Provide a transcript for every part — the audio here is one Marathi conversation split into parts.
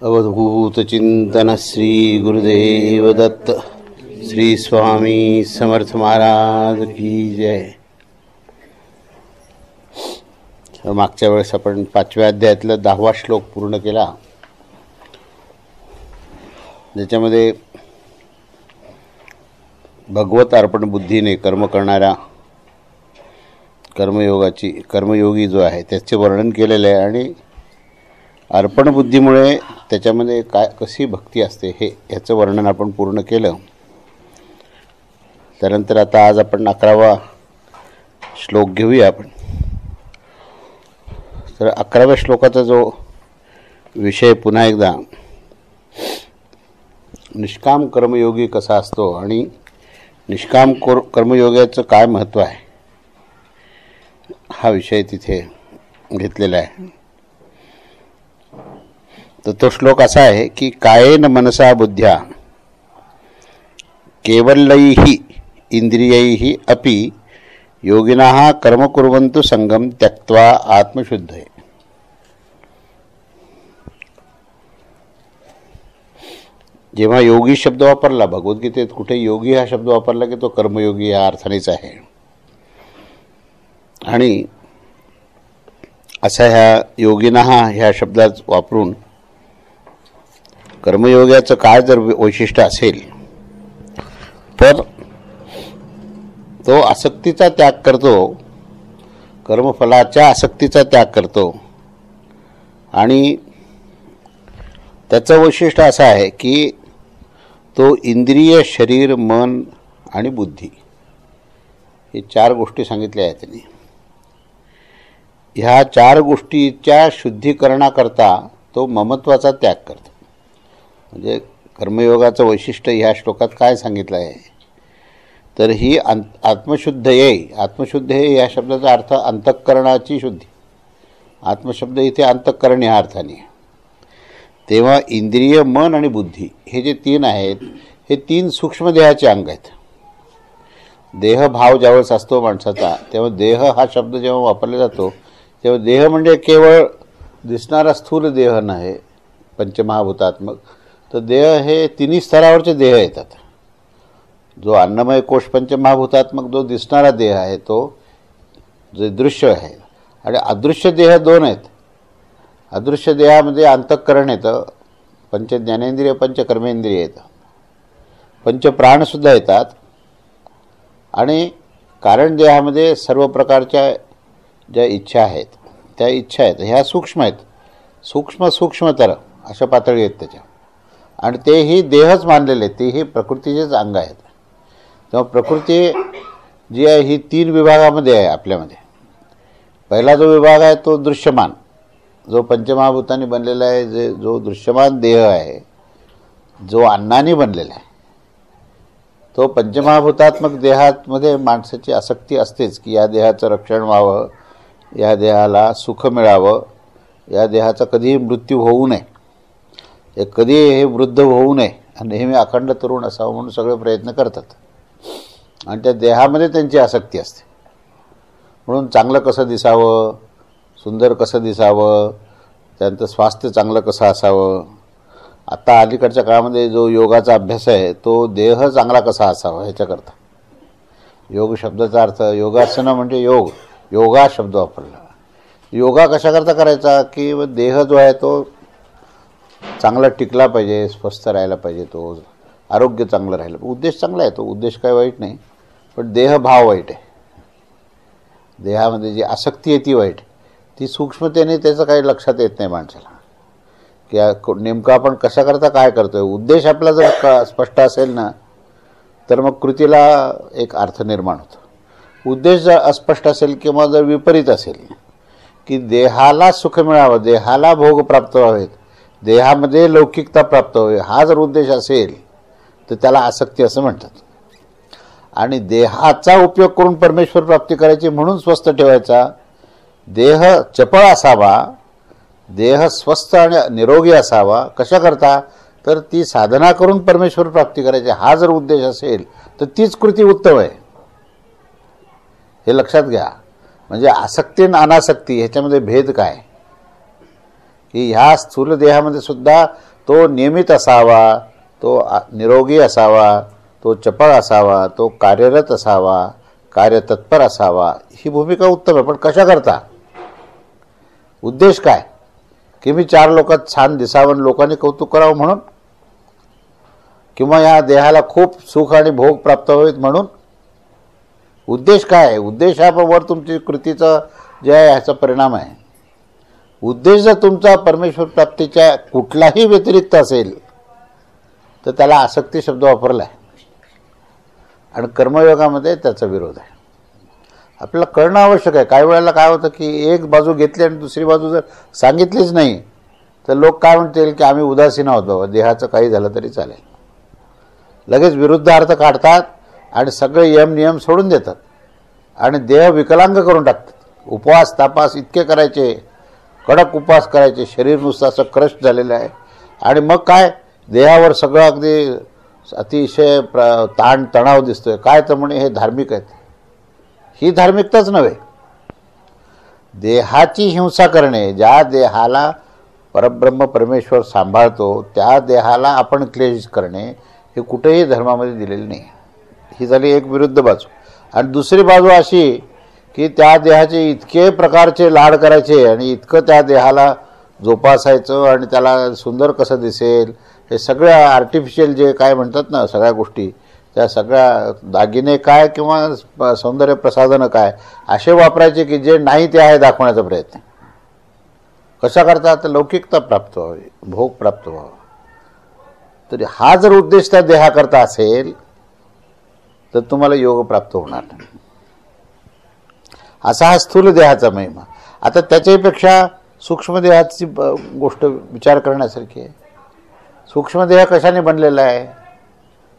अवधूत चिंतन श्री गुरुदेव दत्त श्री स्वामी समर्थ महाराज की जय. मागच्या वेळेस आपण 5व्या अध्यायातला 10वा श्लोक पूर्ण केला, ज्याच्यामध्ये भगवत अर्पण बुद्धीने कर्म करणाऱ्या कर्मयोगी जो आहे त्याचे वर्णन केलेले आहे आणि अर्पण बुद्धीमुळे त्याच्यामध्ये कशी भक्ती असते ह्याचं वर्णन आपण पूर्ण केलं. त्यानंतर आता आज आपण 11वा श्लोक घेऊया. आपण तर 11व्या श्लोकाचा जो विषय पुन्हा एकदा निष्काम कर्मयोगी कसा असतो आणि निष्काम कर्मयोगाचं काय महत्त्व आहे हा विषय तिथे घेतलेला आहे. तर तो श्लोक असा आहे की कायेन मनसा बुद्ध्या केवलैः इंद्रियैः अपि योगिनः कर्म कुर्वन्तु संगम त्यक्त्वा आत्मशुद्धये. जेव्हा योगी शब्द वापरला भगवद्गीतेत कुठे योगी हा शब्द वापरला की तो कर्मयोगी या अर्थानेच आहे. आणि असा ह्या योगिनः ह्या शब्दात वापरून कर्मयोगाचं काय जर वैशिष्ट्य असेल तर तो आसक्तीचा त्याग करतो, कर्मफलाच्या आसक्तीचा त्याग करतो. आणि त्याचं वैशिष्ट्य असं आहे की तो इंद्रिय, शरीर, मन आणि बुद्धी हे 4 गोष्टी सांगितल्या आहेत त्यांनी. ह्या 4 गोष्टीच्या शुद्धीकरणाकरता तो ममत्वाचा त्याग करतो. म्हणजे कर्मयोगाचं वैशिष्ट्य ह्या श्लोकात काय सांगितलं आहे तर ही आत्मशुद्ध हे या शब्दाचा अर्थ अंतःकरणाची शुद्धी. आत्मशब्द इथे अंतःकरण ह्या अर्थाने. तेव्हा इंद्रिय, मन आणि बुद्धी हे जे 3 आहेत हे 3 सूक्ष्मदेहाचे अंग आहेत. देहभाव ज्यावेळेस असतो माणसाचा तेव्हा देह हा शब्द जेव्हा वापरला जातो तेव्हा देह म्हणजे केवळ दिसणारा स्थूल देह नाही पंचमहाभूतात्मक. तर देह हे 3 स्तरावरचे देह येतात. जो अन्नमय कोश पंचमहाभूतात्मक जो दिसणारा देह आहे तो जे दृश्य आहे, आणि अदृश्य देह 2 आहेत. अदृश्य देहामध्ये अंतःकरण येतं, पंच ज्ञानेंद्रिय, पंच कर्मेंद्रिय येतं, पंच प्राणसुद्धा येतात. आणि कारण देहामध्ये सर्व प्रकारच्या ज्या इच्छा आहेत त्या इच्छा आहेत ह्या सूक्ष्म आहेत. सूक्ष्मतर अशा पातळी आहेत त्याच्या. आणि तेही देहच मानलेले आहेत, तेही प्रकृतीचेच अंग आहेत. तेव्हा प्रकृती जी आहे ही 3 विभागामध्ये आहे आपल्यामध्ये. पहिला जो विभाग आहे तो दृश्यमान, जो पंचमहाभूतांनी बनलेला आहे, जो दृश्यमान देह आहे, जो अन्नाने बनलेला आहे. तो पंचमहाभूतात्मक देहामध्ये माणसाची आसक्ती असतेच की या देहाचं रक्षण व्हावं, या देहाला सुख मिळावं, या देहाचा कधीही मृत्यू होऊ नये, कधी हे वृद्ध होऊ नये, आणि नेहमी अखंड तरुण असावं म्हणून सगळे प्रयत्न करतात. आणि त्या देहामध्ये त्यांची आसक्ती असते. म्हणून चांगलं कसं दिसावं, सुंदर कसं दिसावं, त्यांचं स्वास्थ्य चांगलं कसं असावं. आता अलीकडच्या काळामध्ये जो योगाचा अभ्यास आहे तो देह चांगला कसा असावा ह्याच्याकरता. योग शब्दाचा अर्थ योगासनं म्हणजे योगा शब्द वापरला. योगा कशाकरता करायचा की देह जो आहे तो चांगला टिकला पाहिजे, स्वस्थ राहायला पाहिजे, तो आरोग्य चांगलं राहिलं. उद्देश चांगला आहे, तो उद्देश काही वाईट नाही, पण देहभाव वाईट आहे. देहामध्ये जी आसक्ती आहे ती वाईट. ती सूक्ष्मतेने त्याचं काही लक्षात येत नाही माणसाला की नेमकं आपण कशाकरता काय करतोय. उद्देश आपला जर स्पष्ट असेल ना तर मग कृतीला एक अर्थ निर्माण होतो. उद्देश जर अस्पष्ट असेल किंवा जर विपरीत असेल की देहाला सुख मिळावं, देहाला भोग प्राप्त व्हावेत, देहामध्ये लौकिकता प्राप्त व्हावी, हा जर उद्देश असेल तर त्याला आसक्ती असं म्हणतात. आणि देहाचा उपयोग करून परमेश्वर प्राप्ती करायची म्हणून स्वस्थ ठेवायचा. देह चपळ असावा, देह स्वस्थ आणि निरोगी असावा. कशा करता तर ती साधना करून परमेश्वर प्राप्ती करायची हा जर उद्देश असेल तर तीच कृती उत्तम आहे. हे लक्षात घ्या. म्हणजे आसक्ती आणि अनासक्ती ह्याच्यामध्ये भेद काय की ह्या स्थूल देहामध्ये सुद्धा तो नियमित असावा, तो निरोगी असावा, तो चपळ असावा, तो कार्यरत असावा, कार्यतत्पर असावा, ही भूमिका उत्तम आहे. पण कशा करता? उद्देश काय? की मी 4 लोकात छान दिसावं, लोकांनी कौतुक करावं म्हणून, किंवा या देहाला खूप सुख आणि भोग प्राप्त व्हावेत म्हणून? उद्देश काय आहे? उद्देशावर तुमची कृतीचं जे आहे ह्याचा परिणाम आहे. उद्देश जर तुमचा परमेश्वर प्राप्तीच्या कुठलाही व्यतिरिक्त असेल तर त्याला आसक्ती शब्द वापरला आहे, आणि कर्मयोगामध्ये त्याचा विरोध आहे. आपल्याला कळणं आवश्यक आहे. काही वेळेला काय होतं की एक बाजू घेतली आणि दुसरी बाजू जर सांगितलीच नाही तर लोक काय म्हणतील की आम्ही उदासीन आहोत बाबा, देहाचं काही झालं तरी चालेल. लगेच विरुद्ध अर्थ काढतात आणि सगळे यम नियम सोडून देतात आणि देह विकलांग करून टाकतात. उपवास तापास इतके करायचे, कडक उपवास करायचे, शरीर नुसतं असं क्रश झालेलं आहे, आणि मग काय देहावर सगळं अगदी अतिशय ताण तणाव दिसतोय. काय तर म्हणे हे धार्मिक आहेत. ही धार्मिकताच नव्हे. देहाची हिंसा करणे, ज्या देहाला परब्रह्म परमेश्वर सांभाळतो त्या देहाला आपण क्लेश करणे, हे कुठेही धर्मामध्ये दिलेले नाही. ही झाली एक विरुद्ध बाजू. आणि दुसरी बाजू अशी की त्या देहाचे इतके प्रकारचे लाड करायचे आणि इतकं त्या देहाला जोपासायचं आणि त्याला सुंदर कसं दिसेल, हे सगळ्या आर्टिफिशियल जे काय म्हणतात ना सगळ्या गोष्टी, त्या सगळ्या दागिने काय किंवा सौंदर्य प्रसाधनं काय असे वापरायचे की जे नाही ते आहे दाखवण्याचा प्रयत्न. कशा करता? तर लौकिकता प्राप्त व्हावी, भोग प्राप्त व्हावा. तरी हा जर उद्देश त्या देहाकरता असेल तर तुम्हाला योग प्राप्त होणार नाही. असा हा स्थूल देहाचा महिमा. आता त्याच्यापेक्षा सूक्ष्म देहाची गोष्ट विचार करण्यासारखी आहे. सूक्ष्म देह कशाने बनलेला आहे?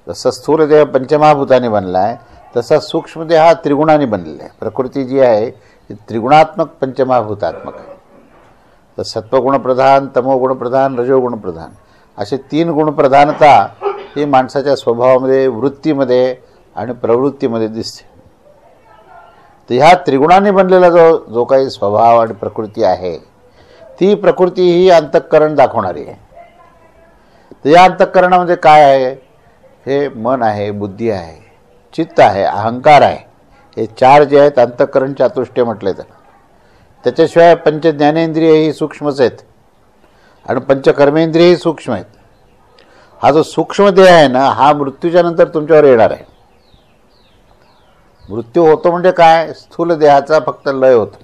जसं स्थूल देह पंचमहाभूताने बनला आहे तसा सूक्ष्म देह हा त्रिगुणाने बनलेला आहे. प्रकृती जी आहे ती त्रिगुणात्मक पंचमहाभूतात्मक आहे. तर सत्वगुणप्रधान, तमोगुणप्रधान, रजोगुणप्रधान असे 3 गुणप्रधानता ही माणसाच्या स्वभावामध्ये, वृत्तीमध्ये आणि प्रवृत्तीमध्ये दिसते. तर ह्या त्रिगुणाने बनलेला जो काही स्वभाव आणि प्रकृती आहे ती प्रकृती ही अंतःकरण दाखवणारी आहे. तर या अंतःकरणामध्ये काय आहे? हे मन आहे, बुद्धी आहे, चित्त आहे, अहंकार आहे. हे 4 जे आहेत अंतःकरण चातुष्टय म्हटले तर. त्याच्याशिवाय पंच ज्ञानेंद्रिय ही सूक्ष्मच आहेत आणि पंचकर्मेंद्रियही सूक्ष्म आहेत. हा जो सूक्ष्म देह आहे ना हा मृत्यूच्या नंतर तुमच्यावर येणार आहे. मृत्यू होतो म्हणजे काय? स्थूल देहाचा फक्त लय होतो.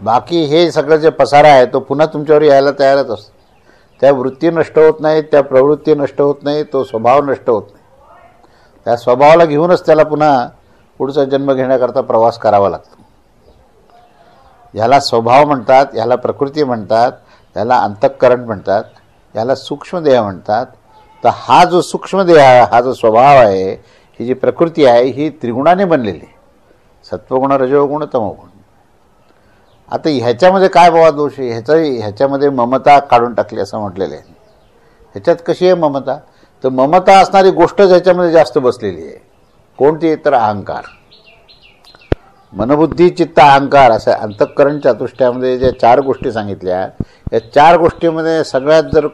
बाकी हे सगळं जे पसारा आहे तो पुन्हा तुमच्यावर यायला तयारच असतो. त्या वृत्ती नष्ट होत नाहीत, त्या प्रवृत्ती नष्ट होत नाही, तो स्वभाव नष्ट होत नाही. त्या स्वभावाला घेऊनच त्याला पुन्हा पुढचा जन्म घेण्याकरता प्रवास करावा लागतो. ह्याला स्वभाव म्हणतात, ह्याला प्रकृती म्हणतात, ह्याला अंतःकरण म्हणतात, ह्याला सूक्ष्मदेह म्हणतात. तर हा जो सूक्ष्मदेह, हा जो स्वभाव आहे, ही जी प्रकृती आहे ही त्रिगुणाने बनलेली आहे. सत्वगुण, रजोगुण, तमोगुण. आता ह्याच्यामध्ये काय बाबा दोष आहे? ह्याच्यामध्ये ममता काढून टाकली असं म्हटलेलं आहे. ह्याच्यात कशी आहे ममता? तर ममता असणारी गोष्टच ह्याच्यामध्ये जास्त बसलेली आहे. कोणती? तर अहंकार. मनबुद्धी चित्त अहंकार असं अंतःकरण चातुष्टयामध्ये ज्या 4 गोष्टी सांगितल्या, या 4 गोष्टीमध्ये सगळ्यात जर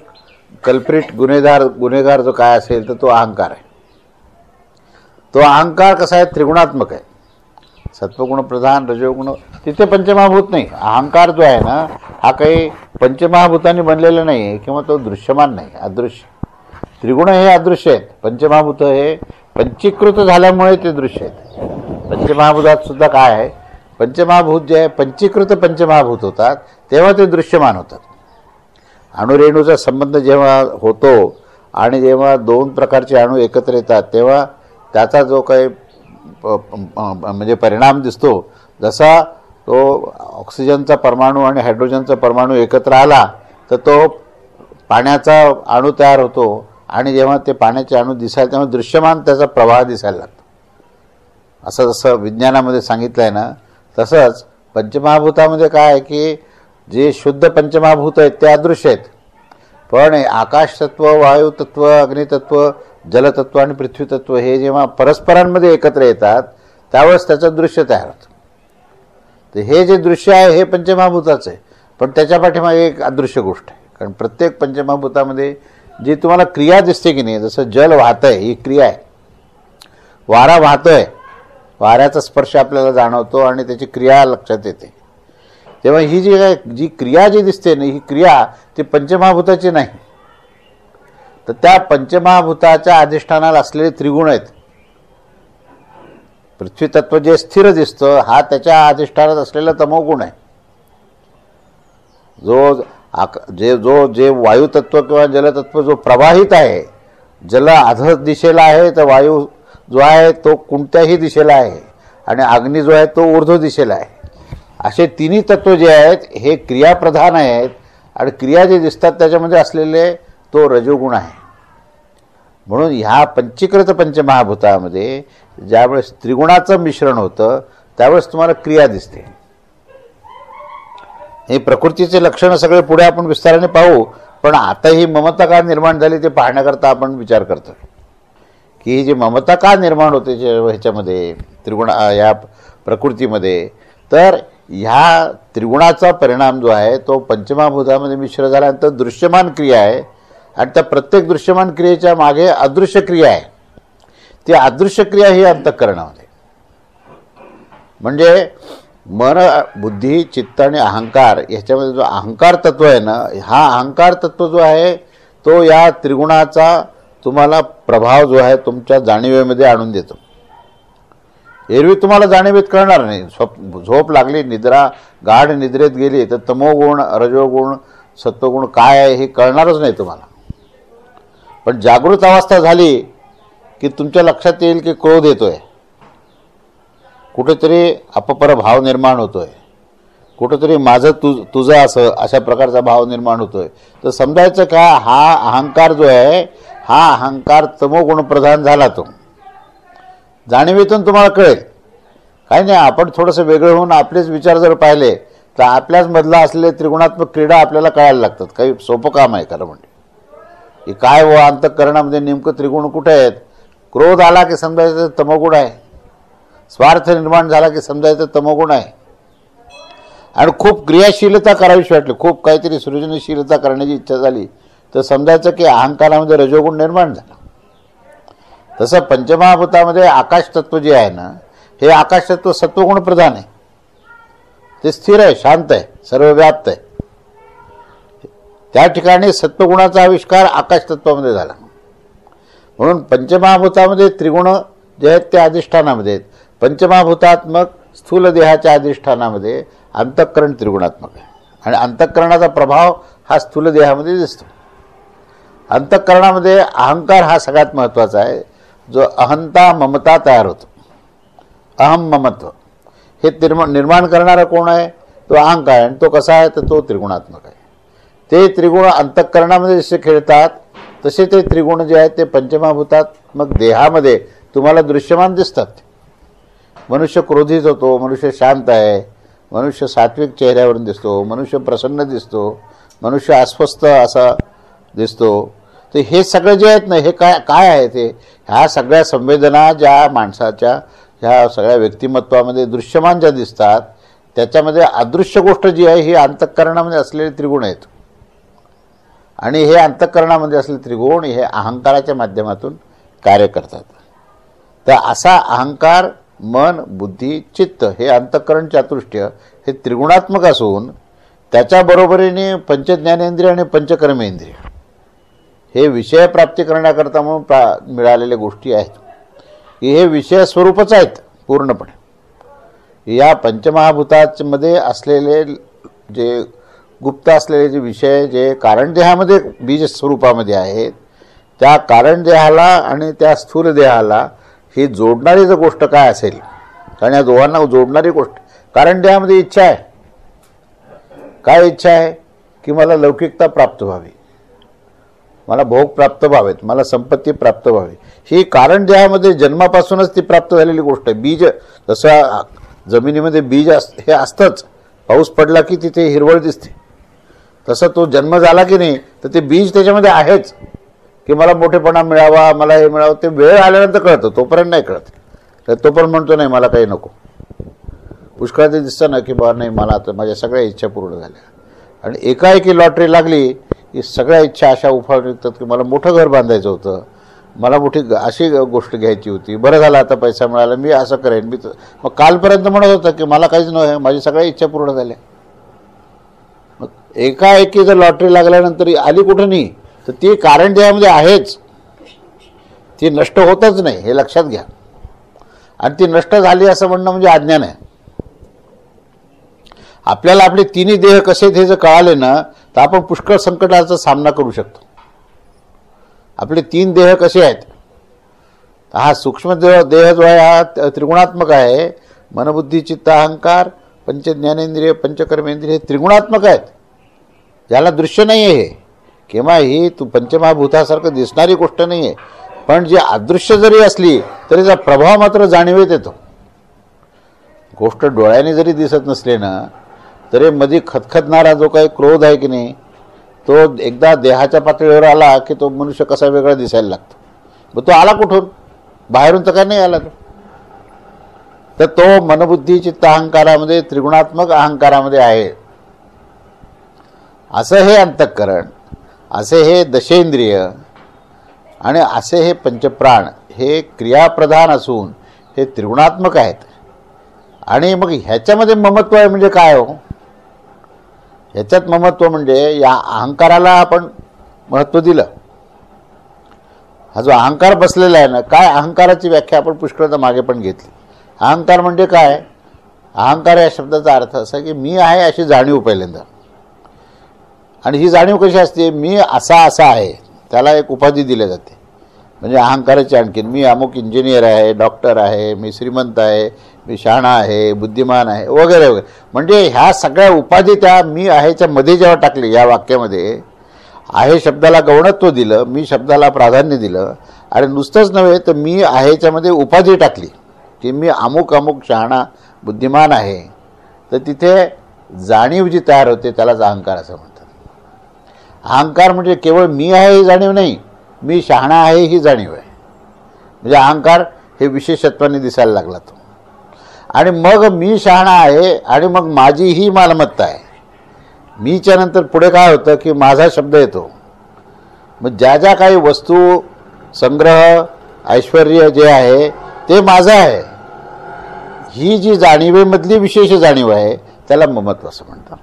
कल्प्रिट गुन्हेगार जो काय असेल तर तो अहंकार आहे. तो अहंकार कसा आहे? त्रिगुणात्मक आहे. सत्वगुण प्रधान, रजोगुण, तिथे पंचमहाभूत नाही. अहंकार जो आहे ना हा काही पंचमहाभूतांनी बनलेला नाही आहे किंवा तो दृश्यमान नाही, अदृश्य. त्रिगुण हे अदृश्य आहेत, पंचमहाभूत हे पंचीकृत झाल्यामुळे ते दृश्य आहेत. पंचमहाभूतात सुद्धा काय आहे? पंचमहाभूत जे आहे पंचीकृत पंचमहाभूत होतात तेव्हा ते दृश्यमान होतात. अणुरेणूचा संबंध जेव्हा होतो आणि जेव्हा 2 प्रकारचे अणू एकत्र येतात तेव्हा त्याचा जो काही म्हणजे परिणाम दिसतो, जसा तो ऑक्सिजनचा परमाणू आणि हायड्रोजनचा परमाणू एकत्र आला तर तो पाण्याचा अणू तयार होतो आणि जेव्हा ते पाण्याचे अणू दिसायला तेव्हा दृश्यमान त्याचा प्रवाह दिसायला लागतो. असं जसं विज्ञानामध्ये सांगितलं आहे ना तसंच पंचमहाभूतामध्ये काय आहे की जे शुद्ध पंचमहाभूत आहेत ते अदृश्य आहेत. पण आकाशतत्व, वायुतत्व, अग्नितत्व, जलतत्व आणि पृथ्वीतत्व हे जेव्हा परस्परांमध्ये एकत्र येतात त्यावेळेस त्याचं दृश्य तयार होतं. तर हे जे दृश्य आहे हे पंचमहाभूताचं आहे, पण त्याच्या पाठीमागे एक अदृश्य गोष्ट आहे. कारण प्रत्येक पंचमहाभूतामध्ये जी तुम्हाला क्रिया दिसते की नाही, जसं जल वाहतं आहे ही क्रिया आहे, वारा वाहतोय, वाऱ्याचा स्पर्श आपल्याला जाणवतो आणि त्याची क्रिया लक्षात येते. तेव्हा ही जी क्रिया जी दिसते ना, ही क्रिया ती पंचमहाभूताची नाही, तर त्या पंचमहाभूताच्या अधिष्ठानाला असलेले त्रिगुण आहेत. पृथ्वी तत्व जे स्थिर दिसतं हा त्याच्या अधिष्ठानात असलेला तमोगुण आहे. जे वायुतत्व किंवा जलतत्व जो प्रवाहित आहे, जल अध दिशेला आहे तर वायू जो आहे तो कोणत्याही दिशेला आहे आणि अग्नी जो आहे तो ऊर्ध्व दिशेला आहे. असे तिन्ही तत्व जे आहेत हे क्रियाप्रधान आहेत आणि क्रिया जे दिसतात त्याच्यामध्ये असलेले तो रजोगुण आहे. म्हणून ह्या पंचीकृत पंचमहाभूतामध्ये ज्यावेळेस त्रिगुणाचं मिश्रण होतं त्यावेळेस तुम्हाला क्रिया दिसते. हे प्रकृतीचे लक्षणं सगळे पुढे आपण विस्ताराने पाहू, पण आता ही ममता का निर्माण झाली ते पाहण्याकरता आपण विचार करतो की ही जी ममता का निर्माण होते ह्याच्यामध्ये त्रिगुण या प्रकृतीमध्ये, तर ह्या त्रिगुणाचा परिणाम जो आहे तो पंचमहाभूतामध्ये मिश्र झाल्यानंतर दृश्यमान क्रिया आहे आणि त्या प्रत्येक दृश्यमान क्रियेच्या मागे अदृश्य क्रिया आहे. ती अदृश्य क्रिया ही अंतःकरणामध्ये, म्हणजे मन, बुद्धी, चित्त आणि अहंकार याच्यामध्ये जो अहंकार तत्व आहे ना, हा अहंकार तत्व जो आहे तो या त्रिगुणाचा तुम्हाला प्रभाव जो आहे तुमच्या जाणीवेमध्ये आणून देतो. एरवी तुम्हाला जाणीवेत कळणार नाही. झोप लागली, निद्रा गाढ निद्रेत गेली तर तमोगुण, रजोगुण, सत्वगुण काय आहे हे कळणारच नाही तुम्हाला. पण जागृत अवस्था झाली की तुमच्या लक्षात येईल की क्रोध येतोय, कुठेतरी अपपर भाव निर्माण होतोय, कुठेतरी माझं तुझं असं अशा प्रकारचा भाव निर्माण होतोय. तर समजायचं का हा अहंकार जो आहे हा अहंकार तमोगुण प्रधान झाला. तो जाणीवेतून तुम्हाला कळेल. काही नाही, आपण थोडंसं वेगळं होऊन आपलेच विचार जर पाहिले तर आपल्याच मधला असलेले त्रिगुणात्मक क्रीडा आपल्याला कळायला लागतात. काही सोपं काम आहे खरं म्हणजे. हे काय व अंतःकरणामध्ये नेमकं त्रिगुण कुठे आहेत? क्रोध आला की समजायचं तमोगुण आहे, स्वार्थ निर्माण झाला की समजायचं तमोगुण आहे, आणि खूप क्रियाशीलता करावीशी वाटली, खूप काहीतरी सृजनशीलता करण्याची इच्छा झाली तर समजायचं की अहंकारामध्ये रजोगुण निर्माण झाला. तसं पंचमहाभूतामध्ये आकाश तत्व जे आहे ना, हे आकाश तत्व सत्वगुण प्रधान आहे. ते स्थिर आहे, शांत आहे, सर्वव्याप्त आहे. त्या ठिकाणी सत्वगुणाचा आविष्कार आकाश तत्वामध्ये झाला. म्हणून पंचमहाभूतामध्ये त्रिगुण जे आहेत ते अधिष्ठानामध्ये आहेत. पंचमहाभूतात्मक स्थूल देहाच्या अधिष्ठानामध्ये अंतःकरण त्रिगुणात्मक आहे आणि अंतःकरणाचा प्रभाव हा स्थूल देहामध्ये दिसतो. अंतःकरणामध्ये अहंकार हा सगळ्यात महत्त्वाचा आहे, जो अहंता ममता तयार होतो. अहम ममत्व हे निर्माण करणारा कोण आहे? तो अहंकार आहे. आणि तो कसा आहे? तर तो त्रिगुणात्मक आहे. ते त्रिगुण अंतःकरणामध्ये जसे खेळतात तसे ते त्रिगुण जे आहेत ते पंचमहाभूतात्मक देहामध्ये तुम्हाला दृश्यमान दिसतात. मनुष्य क्रोधित होतो, मनुष्य शांत आहे, मनुष्य सात्विक चेहऱ्यावरून दिसतो, मनुष्य प्रसन्न दिसतो, मनुष्य अस्वस्थ असा दिसतो. तर हे सगळं जे आहेत ना, हे काय आहे? ते ह्या सगळ्या संवेदना ज्या माणसाच्या ह्या सगळ्या व्यक्तिमत्वामध्ये दृश्यमान ज्या दिसतात त्याच्यामध्ये अदृश्य गोष्ट जी आहे ही अंतःकरणामध्ये असलेले त्रिगुण आहेत. आणि हे अंतःकरणामध्ये असलेले त्रिगुण हे अहंकाराच्या माध्यमातून कार्य करतात. तर असा अहंकार, मन, बुद्धी, चित्त हे अंतःकरण चातुष्टय हे त्रिगुणात्मक असून त्याच्या बरोबरीने पंचज्ञानेंद्रिय आणि पंचकर्मेंद्रिय हे विषय प्राप्ती करण्याकरता म्हणून मिळालेल्या गोष्टी आहेत. हे विषय स्वरूपच आहेत पूर्णपणे. या पंचमहाभूतामध्ये असलेले जे गुप्त असलेले जे विषय जे कारणदेहामध्ये बीज स्वरूपामध्ये आहेत, त्या कारणदेहाला आणि त्या स्थूल देहाला ही जोडणारी जर गोष्ट काय असेल, कारण या दोघांना जोडणारी गोष्ट कारणदेहामध्ये इच्छा आहे. काय इच्छा आहे? की मला लौकिकता प्राप्त व्हावी, मला भोग प्राप्त व्हावेत, मला संपत्ती प्राप्त व्हावी. ही कारणदेहामध्ये जन्मापासूनच ती प्राप्त झालेली गोष्ट आहे. बीज जसं जमिनीमध्ये बीज हे असतंच, पाऊस पडला की तिथे हिरवळ दिसते, तसं तो जन्म झाला की नाही तर ते बीज त्याच्यामध्ये आहेच की मला मोठेपणा मिळावा, मला हे मिळावं. ते वेळ आल्यानंतर कळतं, तोपर्यंत नाही कळत. तर तोपर्यंत म्हणतो नाही मला काही नको. पुष्कळ ते दिसतं ना की बा नाही मला आता माझ्या सगळ्या इच्छा पूर्ण झाल्या, आणि एकाएकी लॉटरी लागली की सगळ्या इच्छा अशा उफाळून निघतात की मला मोठं घर बांधायचं होतं, मला मोठी अशी गोष्ट घ्यायची होती, बरं झालं आता पैसा मिळाला, मी असं करेन, मी मग कालपर्यंत म्हणत होतं की मला काहीच नव्हे, माझी सगळ्या इच्छा पूर्ण झाल्या. मग एकाएकी जर लॉटरी लागल्यानंतर आली कुठं नाही, तर ती कारण देहामध्ये आहेच, ती नष्ट होतच नाही, हे लक्षात घ्या. आणि ती नष्ट झाली असं म्हणणं म्हणजे अज्ञान आहे. आपल्याला आपले तिन्ही देह कसे आहेत हे जर कळाले ना, तर आपण पुष्कळ संकटाचा सामना करू शकतो. आपले तीन देह कसे आहेत, हा सूक्ष्म देह जो आहे हा त्रिगुणात्मक आहे. मनबुद्धी चित्त अहंकार पंच ज्ञानेंद्रिय पंचकर्मेंद्रिय हे त्रिगुणात्मक आहेत, ज्याला दृश्य नाही आहे हे, किंवा ही पंचमहाभूतासारखं दिसणारी गोष्ट नाही आहे, पण जी अदृश्य जरी असली तरी त्याचा प्रभाव मात्र जाणीवेत येतो. गोष्ट डोळ्याने जरी दिसत नसले ना, तरी मध्ये खतखतणारा जो काही क्रोध आहे की नाही, तो एकदा देहाच्या पातळीवर आला की तो मनुष्य कसा वेगळा दिसायला लागतो. मग तो आला कुठून, बाहेरून तर काय नाही आला तो. तर तो मनबुद्धी चित्त अहंकारामध्ये त्रिगुणात्मक अहंकारामध्ये आहे. असं हे अंतःकरण, असे हे दशेंद्रिय आणि असे हे पंचप्राण हे क्रियाप्रधान असून हे त्रिगुणात्मक आहेत. आणि मग ह्याच्यामध्ये ममत्व आहे म्हणजे काय हो, ह्याच्यात ममत्व म्हणजे या अहंकाराला आपण महत्त्व दिलं. हा जो अहंकार बसलेला आहे ना, काय अहंकाराची व्याख्या आपण पुष्कळता मागे पण घेतली. अहंकार म्हणजे काय, अहंकार या शब्दाचा अर्थ असा की मी आहे अशी जाणीव पहिल्यांदा. आणि ही जाणीव कशी असते, मी असा आहे, त्याला एक उपाधी दिली जाते. म्हणजे अहंकाराची आणखीन मी अमुक इंजिनियर आहे, डॉक्टर आहे, मी श्रीमंत आहे, मी शहाणा आहे, बुद्धिमान आहे वगैरे वगैरे. म्हणजे ह्या सगळ्या उपाधी त्या मी आहेच्या मध्ये जेव्हा टाकली, या वाक्यामध्ये आहे शब्दाला गौणत्व दिलं, मी शब्दाला प्राधान्य दिलं, आणि नुसतंच नव्हे तर मी आहेच्यामध्ये उपाधी टाकली की मी अमुक अमुक शहाणा बुद्धिमान आहे, तर तिथे जाणीव जी तयार होते त्यालाच अहंकार असं म्हणतात. अहंकार म्हणजे केवळ मी आहे ही जाणीव नाही, मी शहाणा आहे ही जाणीव आहे. म्हणजे अहंकार हे विशेषत्वाने दिसायला लागला तो. आणि मग मी शहाणा आहे आणि मग माझी ही मालमत्ता आहे. मीच्या नंतर पुढे काय होतं की माझा शब्द येतो. मग ज्या ज्या काही वस्तू संग्रह ऐश्वर्य जे आहे ते माझं आहे, ही जी जाणीवेमधली विशेष जाणीव आहे त्याला ममत्व असं म्हणतात.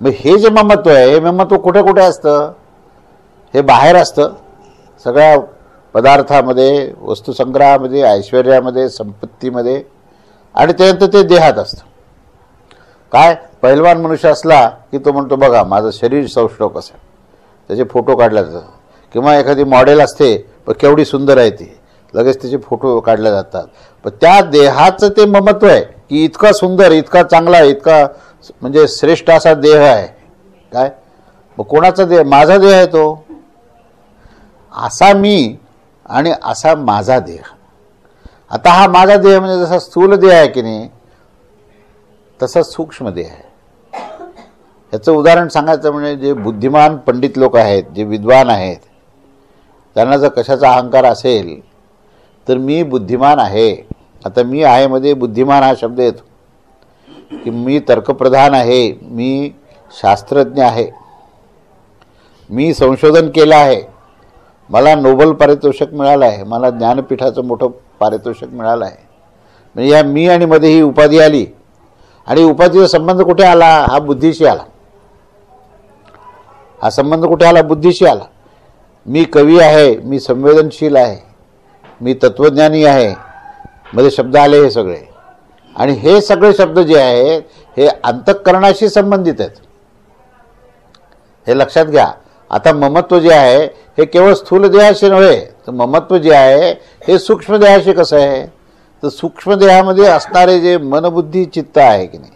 मग हे जे ममत्व आहे, हे ममत्व कुठे कुठे असतं, हे बाहेर असतं सगळ्या पदार्थामध्ये, वस्तुसंग्रहामध्ये, ऐश्वर्यामध्ये, संपत्तीमध्ये, आणि त्यानंतर ते देहात असतं. काय पहिलवान मनुष्य असला की तो म्हणतो बघा माझं शरीर सौष्ठव कसं आहे, त्याचे फोटो काढले जातात. किंवा एखादी मॉडेल असते पण केवढी सुंदर आहे ती, लगेच त्याचे फोटो काढले जातात. पण त्या देहाचं ते ममत्व आहे की इतका सुंदर, इतका चांगला, इतका म्हणजे श्रेष्ठ असा देह आहे. काय मग कोणाचा देह, माझा देह आहे तो. असा मी आणि असा माझा देह. आता हा माझा देह म्हणजे जसा स्थूल देह आहे की नाही, तसा सूक्ष्म देह आहे. ह्याचं उदाहरण सांगायचं म्हणजे जे बुद्धिमान पंडित लोक आहेत, जे विद्वान आहेत, त्यांना जर कशाचा अहंकार असेल तर मी बुद्धिमान आहे. आता मी आहे मध्ये बुद्धिमान हा शब्द येतो की मी तर्कप्रधान आहे, मी शास्त्रज्ञ आहे, मी संशोधन केलं आहे, मला नोबेल पारितोषिक मिळालं आहे, मला ज्ञानपीठाचं मोठं पारितोषिक मिळालं आहे. म्हणजे या मी आणि मध्ये ही उपाधी आली. आणि उपाधीचा संबंध कुठे आला, हा बुद्धीशी आला. हा संबंध कुठे आला, बुद्धीशी आला. मी कवी आहे, मी संवेदनशील आहे, मी तत्वज्ञानी आहे, मध्ये शब्द आले हे सगळे. आणि हे सगळे शब्द जे आहेत हे अंतःकरणाशी संबंधित आहेत, हे लक्षात घ्या. आता ममत्व जे आहे हे केवळ स्थूल देहाशी नव्हे, तर ममत्व जे आहे हे सूक्ष्म देहाशी कसं आहे, तर सूक्ष्म देहामध्ये असणारे जे मनबुद्धी चित्त आहे की नाही,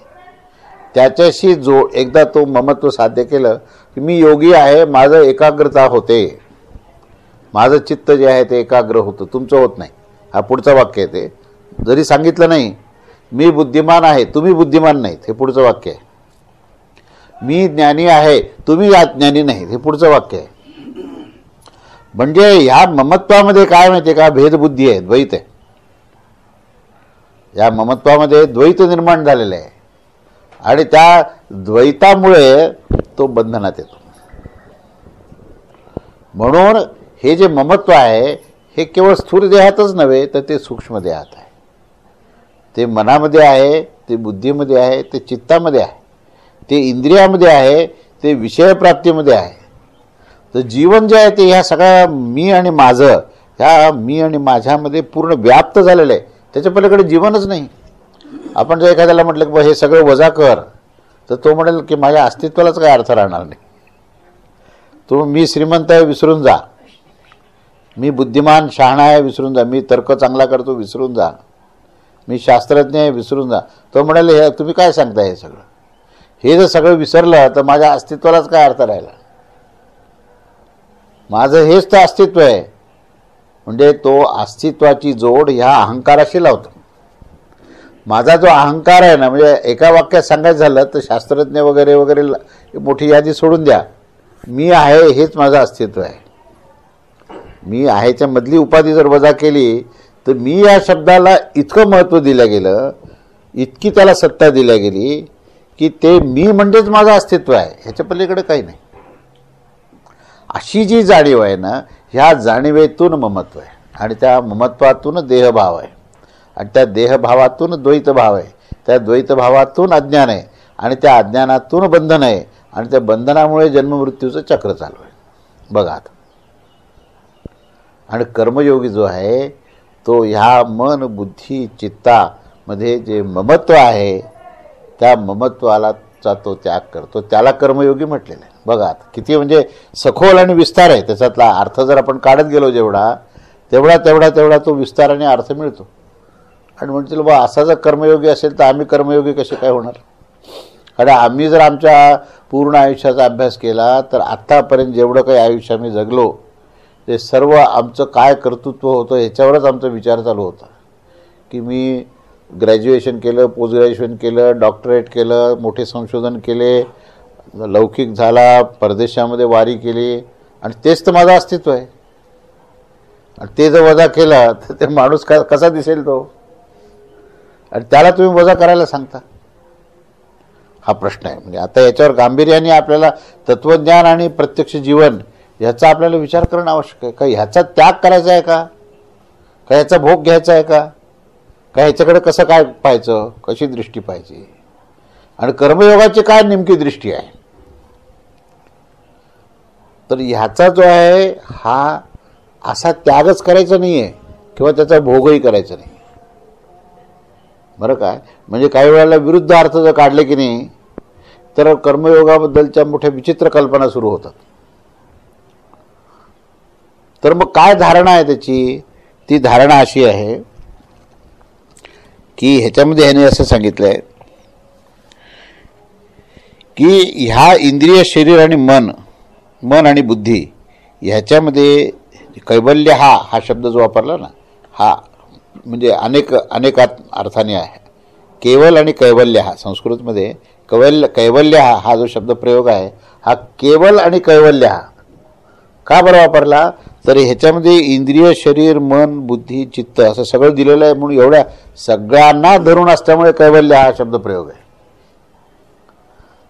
त्याच्याशी एकदा तो ममत्व साध्य केलं की मी योगी आहे, माझं एकाग्रता होते, माझं चित्त जे आहे ते एकाग्र होतं, तुमचं होत नाही. हा पुढचं वाक्य आहे. ते जरी सांगितलं नाही मी बुद्धिमान आहे, तुम्ही बुद्धिमान नाहीत, हे पुढचं वाक्य आहे. मी ज्ञानी आहे, तुम्ही ज्ञानी नाहीत, हे पुढचं वाक्य आहे. म्हणजे ह्या ममत्वामध्ये काय माहिती आहे का, भेदबुद्धी आहे, द्वैत आहे. या ममत्वामध्ये द्वैत निर्माण झालेलं आहे आणि त्या द्वैतामुळे तो बंधनात येतो. म्हणून हे जे ममत्व आहे हे केवळ स्थूल देहातच नव्हे तर ते सूक्ष्म देहात आहे, ते मनामध्ये आहे, ते बुद्धीमध्ये आहे, ते चित्तामध्ये आहे, ते इंद्रियामध्ये आहे, ते विषयप्राप्तीमध्ये आहे. तर जीवन जे आहे ते ह्या सगळ्या मी आणि माझं, ह्या मी आणि माझ्यामध्ये पूर्ण व्याप्त झालेलं आहे. त्याच्या पलीकडे जीवनच नाही. आपण जर एखाद्याला म्हटलं की बा हे सगळं वजा कर, तर तो म्हणेल की माझ्या अस्तित्वालाच काय अर्थ राहणार नाही. तो मी श्रीमंत आहे विसरून जा, मी बुद्धिमान शहाणा आहे विसरून जा, मी तर्क चांगला करतो विसरून जा, मी शास्त्रज्ञ आहे विसरून जा. तो म्हणाल हे तुम्ही काय सांगता, हे सगळं हे जर सगळं विसरलं तर माझ्या अस्तित्वालाच काय अर्थ राहिला. माझं हेच तर अस्तित्व आहे. म्हणजे तो अस्तित्वाची जोड ह्या अहंकाराशी लावतो. माझा जो अहंकार आहे ना, म्हणजे एका वाक्यात सांगायचं झालं तर शास्त्रज्ञ वगैरे वगैरे मोठी यादी सोडून द्या, मी आहे हेच माझं अस्तित्व आहे. मी आहेच्या मधली उपाधी जर वजा केली तर मी या शब्दाला इतकं महत्त्व दिलं गेलं, इतकी त्याला सत्ता दिल्या गेली की ते मी म्हणजेच माझं अस्तित्व आहे, ह्याच्या पलीकडे काही नाही. अशी जी जाणीव आहे ना, ह्या जाणीवेतून ममत्व आहे आणि त्या ममत्वातून देहभाव आहे आणि त्या देहभावातून द्वैतभाव आहे, त्या द्वैतभावातून अज्ञान आहे आणि त्या अज्ञानातून बंधन आहे आणि त्या बंधनामुळे जन्ममृत्यूचं चक्र चालू आहे. बघा आता. आणि कर्मयोगी जो आहे तो ह्या मन बुद्धी चित्तामध्ये जे ममत्व आहे त्या ममत्वालाचा तो त्याग करतो, त्याला कर्मयोगी म्हटलेलं आहे. बघा आता किती म्हणजे सखोल आणि विस्तार आहे त्याच्यातला अर्थ. जर आपण काढत गेलो जेवढा तेवढा तो विस्तार आणि अर्थ मिळतो. आणि म्हणतील बा असा जर कर्मयोगी असेल तर आम्ही कर्मयोगी कसे काय होणार. आणि आम्ही जर आमच्या पूर्ण आयुष्याचा अभ्यास केला तर आत्तापर्यंत जेवढं काही आयुष्य आम्ही जगलो ते सर्व आमचं काय कर्तृत्व होतं ह्याच्यावरच आमचा विचार चालू होता. की मी ग्रॅज्युएशन केलं, पोस्ट ग्रॅज्युएशन केलं, डॉक्टरेट केलं, मोठे संशोधन केले, लौकिक झाला, परदेशामध्ये वारी केली आणि तेच तर माझं अस्तित्व आहे. आणि ते जर वजा केलं तर ते माणूस कसा दिसेल तो, आणि त्याला तुम्ही वजा करायला सांगता. हा प्रश्न आहे. म्हणजे आता याच्यावर गांभीर्याने आपल्याला तत्वज्ञान आणि प्रत्यक्ष जीवन ह्याचा आपल्याला विचार करणं आवश्यक आहे. का ह्याचा त्याग करायचा आहे का ह्याचा भोग घ्यायचा आहे का ह्याच्याकडे कसं काय पाहायचं, कशी दृष्टी पाहिजे, आणि कर्मयोगाची काय नेमकी दृष्टी आहे. तर ह्याचा जो आहे हा असा त्यागच करायचा नाही आहे किंवा त्याचा भोगही करायचा नाही. बरं काय, म्हणजे काही वेळेला विरुद्ध अर्थ जर काढले की नाही तर कर्मयोगाबद्दलच्या मोठ्या विचित्र कल्पना सुरू होतात. तर मग काय धारणा आहे त्याची, ती धारणा अशी आहे की ह्याच्यामध्ये ह्याने असं सांगितलं आहे की ह्या इंद्रिय शरीर आणि मन आणि बुद्धी ह्याच्यामध्ये कैवल्य हा शब्द जो वापरला ना, हा म्हणजे अनेक अर्थाने आहे. केवल आणि कैवल्य हा संस्कृतमध्ये कैवल्य हा जो शब्द प्रयोग आहे हा केवल आणि कैवल्य हा का बरं वापरला, तर ह्याच्यामध्ये इंद्रिय शरीर मन बुद्धी चित्त असं सगळं दिलेलं आहे. म्हणून एवढ्या सगळ्यांना धरून असल्यामुळे कैवल्य हा शब्द प्रयोग आहे.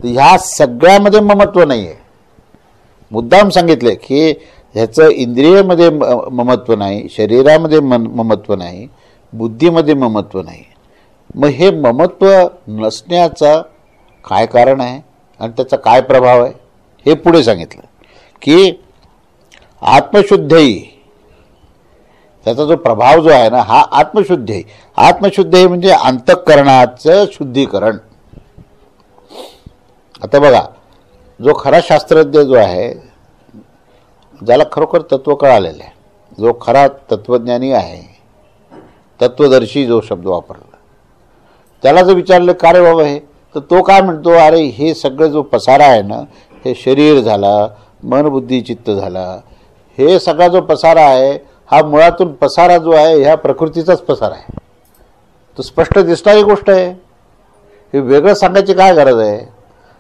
तर ह्या सगळ्यामध्ये ममत्व नाही आहे. मुद्दाम सांगितले की ह्याचं इंद्रियामध्ये ममत्व नाही, शरीरामध्ये ममत्व नाही, बुद्धीमध्ये ममत्व नाही. मग हे ममत्व नसण्याचं काय कारण आहे आणि त्याचा काय प्रभाव आहे हे पुढे सांगितलं की आत्मशुद्धई, त्याचा जो प्रभाव जो आहे ना हा आत्मशुद्धई. आत्मशुद्धई म्हणजे अंतःकरणाचं शुद्धीकरण. आता बघा, जो खरा शास्त्रज्ञ जो आहे, ज्याला खरोखर तत्व कळालेलं आहे, जो खरा तत्वज्ञानी आहे, तत्वदर्शी जो शब्द वापरला, त्याला जर विचारलं का रे बाबा हे, तर तो काय म्हणतो, अरे हे सगळं जो पसारा आहे ना, हे शरीर झाला, मन बुद्धी चित्त झाला, हे सगळा जो पसारा आहे हा मुळातून पसारा जो आहे ह्या प्रकृतीचाच पसारा आहे. तो स्पष्ट दिसणारी गोष्ट आहे. हे वेगळं सांगायची काय गरज आहे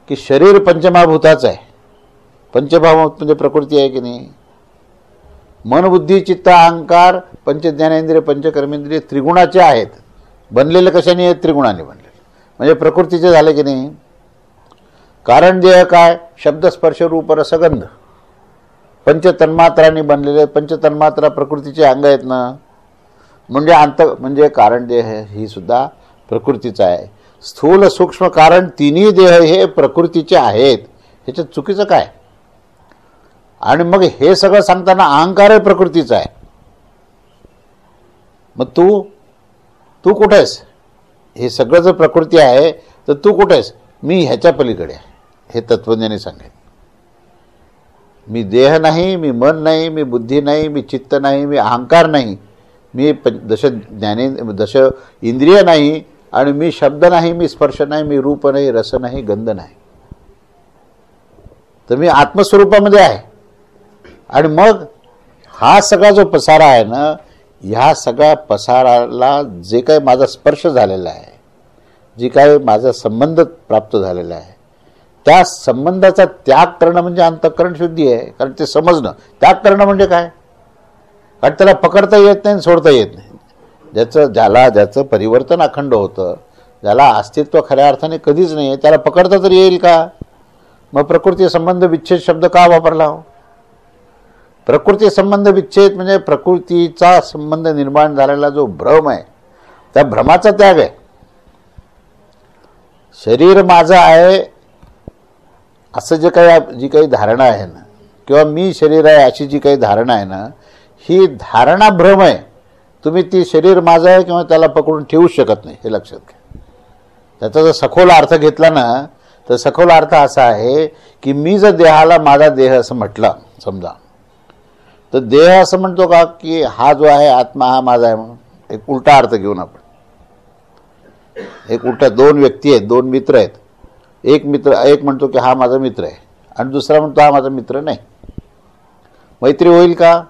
की शरीर पंचमहाभूताचं आहे. पंचभाव म्हणजे प्रकृती आहे की नाही. मन बुद्धी चित्त अहंकार पंचज्ञानेंद्रिय पंचकर्मेंद्रिय त्रिगुणाचे आहेत. बनलेले कशाने आहेत, त्रिगुणाने बनलेले, म्हणजे प्रकृतीचे झाले की नाही. कारण देह काय, शब्द स्पर्श रूप रसगंध, पंचतन्मात्रांनी बनलेले, पंचतन्मात्रा प्रकृतीचे अंग आहेत ना, म्हणजे कारण देह ही सुद्धा प्रकृतीचा आहे. स्थूल सूक्ष्म कारण तिन्ही देह हे प्रकृतीचे आहेत. ह्याच्यात चुकीचं काय? आणि मग हे सगळं सांगताना अहंकार प्रकृतीचा आहे. मग तू कुठे आहेस? हे सगळं जर प्रकृती आहे तर तू कुठे आहेस? मी ह्याच्या पलीकडे आहे, हे तत्वज्ञानी सांगेल. मी देह नाही, मी मन नाही, मी बुद्धी नाही, मी चित्त नाही, मी अहंकार नाही, मी दश इंद्रिय नाही, आणि मी शब्द नाही, मी स्पर्श नाही, मी रूप नाही, रस नाही, गंध नाही. तर मी आत्मस्वरूपामध्ये आहे. आणि मग हा सगळा जो पसारा आहे ना, ह्या सगळ्या पसाराला जे काही माझा स्पर्श झालेला आहे, जी काही माझा संबंध प्राप्त झालेला आहे, त्या संबंधाचा त्याग करणं म्हणजे अंतःकरण शुद्धी आहे. कारण ते समजणं. त्याग करणं म्हणजे काय? कारण त्याला पकडता येत नाही, सोडता येत नाही. ज्याचं परिवर्तन अखंड होतं, ज्याला अस्तित्व खऱ्या अर्थाने कधीच नाही आहे, त्याला पकडता तरी येईल का? मग प्रकृती संबंध विच्छेद शब्द का वापरला हो? प्रकृती संबंध विच्छेद म्हणजे प्रकृतीचा संबंध निर्माण झालेला जो भ्रम आहे, त्या भ्रमाचा त्याग आहे. शरीर माझं आहे असं जी काही धारणा आहे ना, किंवा मी शरीर आहे अशी जी काही धारणा आहे ना, ही धारणा भ्रम आहे. तुम्ही ती शरीर माझं आहे किंवा त्याला पकडून ठेवू शकत नाही, हे लक्षात घ्या. त्याचा जर सखोल अर्थ घेतला ना, तर सखोल अर्थ असा आहे की मी जर देहाला माझा देह असं म्हटलं समजा, तर देह असं म्हणतो का की हा जो आहे आत्मा हा माझा आहे म्हणून? एक उलटा अर्थ घेऊन आपण एक उलटा, दोन व्यक्ती आहेत, दोन मित्र आहेत. एक म्हणतो की हा माझा मित्र आहे आणि दुसरा म्हणतो हा माझा मित्र नाही. मैत्री होईल का?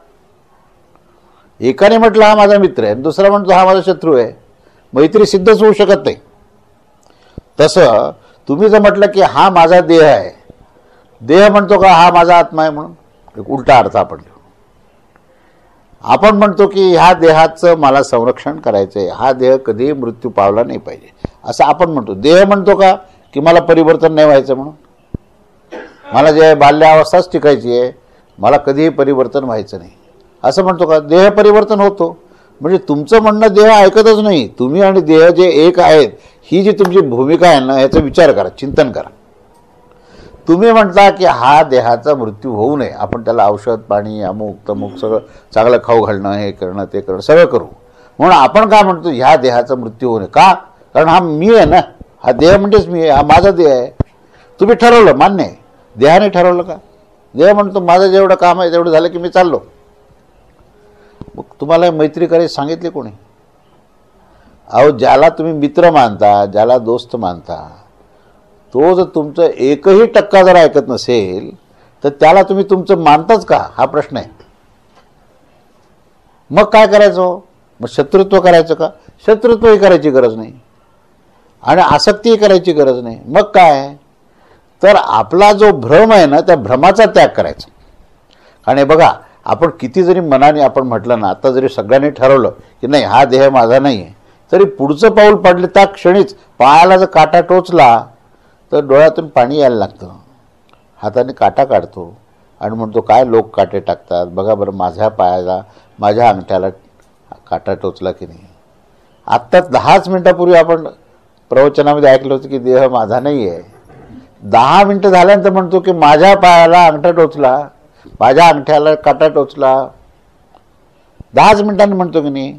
एकाने म्हटलं हा माझा मित्र आहे, दुसरा म्हणतो हा माझा शत्रू आहे. मैत्री सिद्धच होऊ शकत नाही. तसं तुम्ही जर म्हटलं की हा माझा देह आहे, देह म्हणतो का हा माझा आत्मा आहे म्हणून? एक उलटा अर्थ आपण घेऊ. आपण म्हणतो की ह्या देहाचं मला संरक्षण करायचंय, हा देह कधीही मृत्यू पावला नाही पाहिजे असं आपण म्हणतो. देह म्हणतो का की मला परिवर्तन नाही व्हायचं म्हणून? मला जे बाल्यावस्थाच टिकायची आहे, मला कधीही परिवर्तन व्हायचं नाही असं म्हणतो का? देह परिवर्तन होतो. म्हणजे तुमचं म्हणणं देह ऐकतच नाही. तुम्ही आणि देह जे एक आहेत, ही जी तुमची भूमिका आहे ना, याचा विचार करा, चिंतन करा. तुम्ही म्हणता की हा देहाचा मृत्यू होऊ नये, आपण त्याला औषध पाणी अमुक तमुक सगळं चांगलं खाऊ घालणं, हे करणं ते करणं सगळं करू. म्हणून आपण काय म्हणतो, ह्या देहाचा मृत्यू होऊ नये का? कारण हा मी आहे ना, हा देह म्हणजेच मी आहे, हा माझा देह आहे. तुम्ही ठरवलं, मान्य आहे. देहाने ठरवलं का? देह म्हणतो माझं जेवढं काम आहे तेवढं झालं की मी चाललो. मग तुम्हाला मैत्री करायची सांगितली कोणी? अहो, ज्याला तुम्ही मित्र मानता, ज्याला दोस्त मानता, तो जर तुमचं 1% जर ऐकत नसेल तर त्याला तुम्ही तुमचं मानताच का, हा प्रश्न आहे. मग काय करायचं? मग शत्रुत्व करायचं का? शत्रुत्वही करायची गरज नाही आणि आसक्तीही करायची गरज नाही. मग काय तर आपला जो भ्रम आहे ना, त्या भ्रमाचा त्याग करायचा. आणि बघा, आपण किती जरी मनाने आपण म्हटलं ना, आता जरी सगळ्यांनी ठरवलं की नाही हा देह माझा नाही आहे, तरी पुढचं पाऊल पडले त्या क्षणीच पायाला जर काटा टोचला तर डोळ्यातून पाणी यायला लागतं. हाताने काटा काढतो आणि म्हणतो काय लोक काटे टाकतात, बघा बरं माझ्या पायाला, माझ्या अंगठ्याला काटा टोचला की नाही. आत्ता 10 मिनिटापूर्वी आपण प्रवचनामध्ये ऐकलं होतं की देह माझा नाही आहे. 10 मिनिटं झाल्यानंतर म्हणतो की माझ्या पायाला अंगठा टोचला, माझ्या अंगठ्याला काटा टोचला. 10 मिनिटांनी म्हणतो की नाही.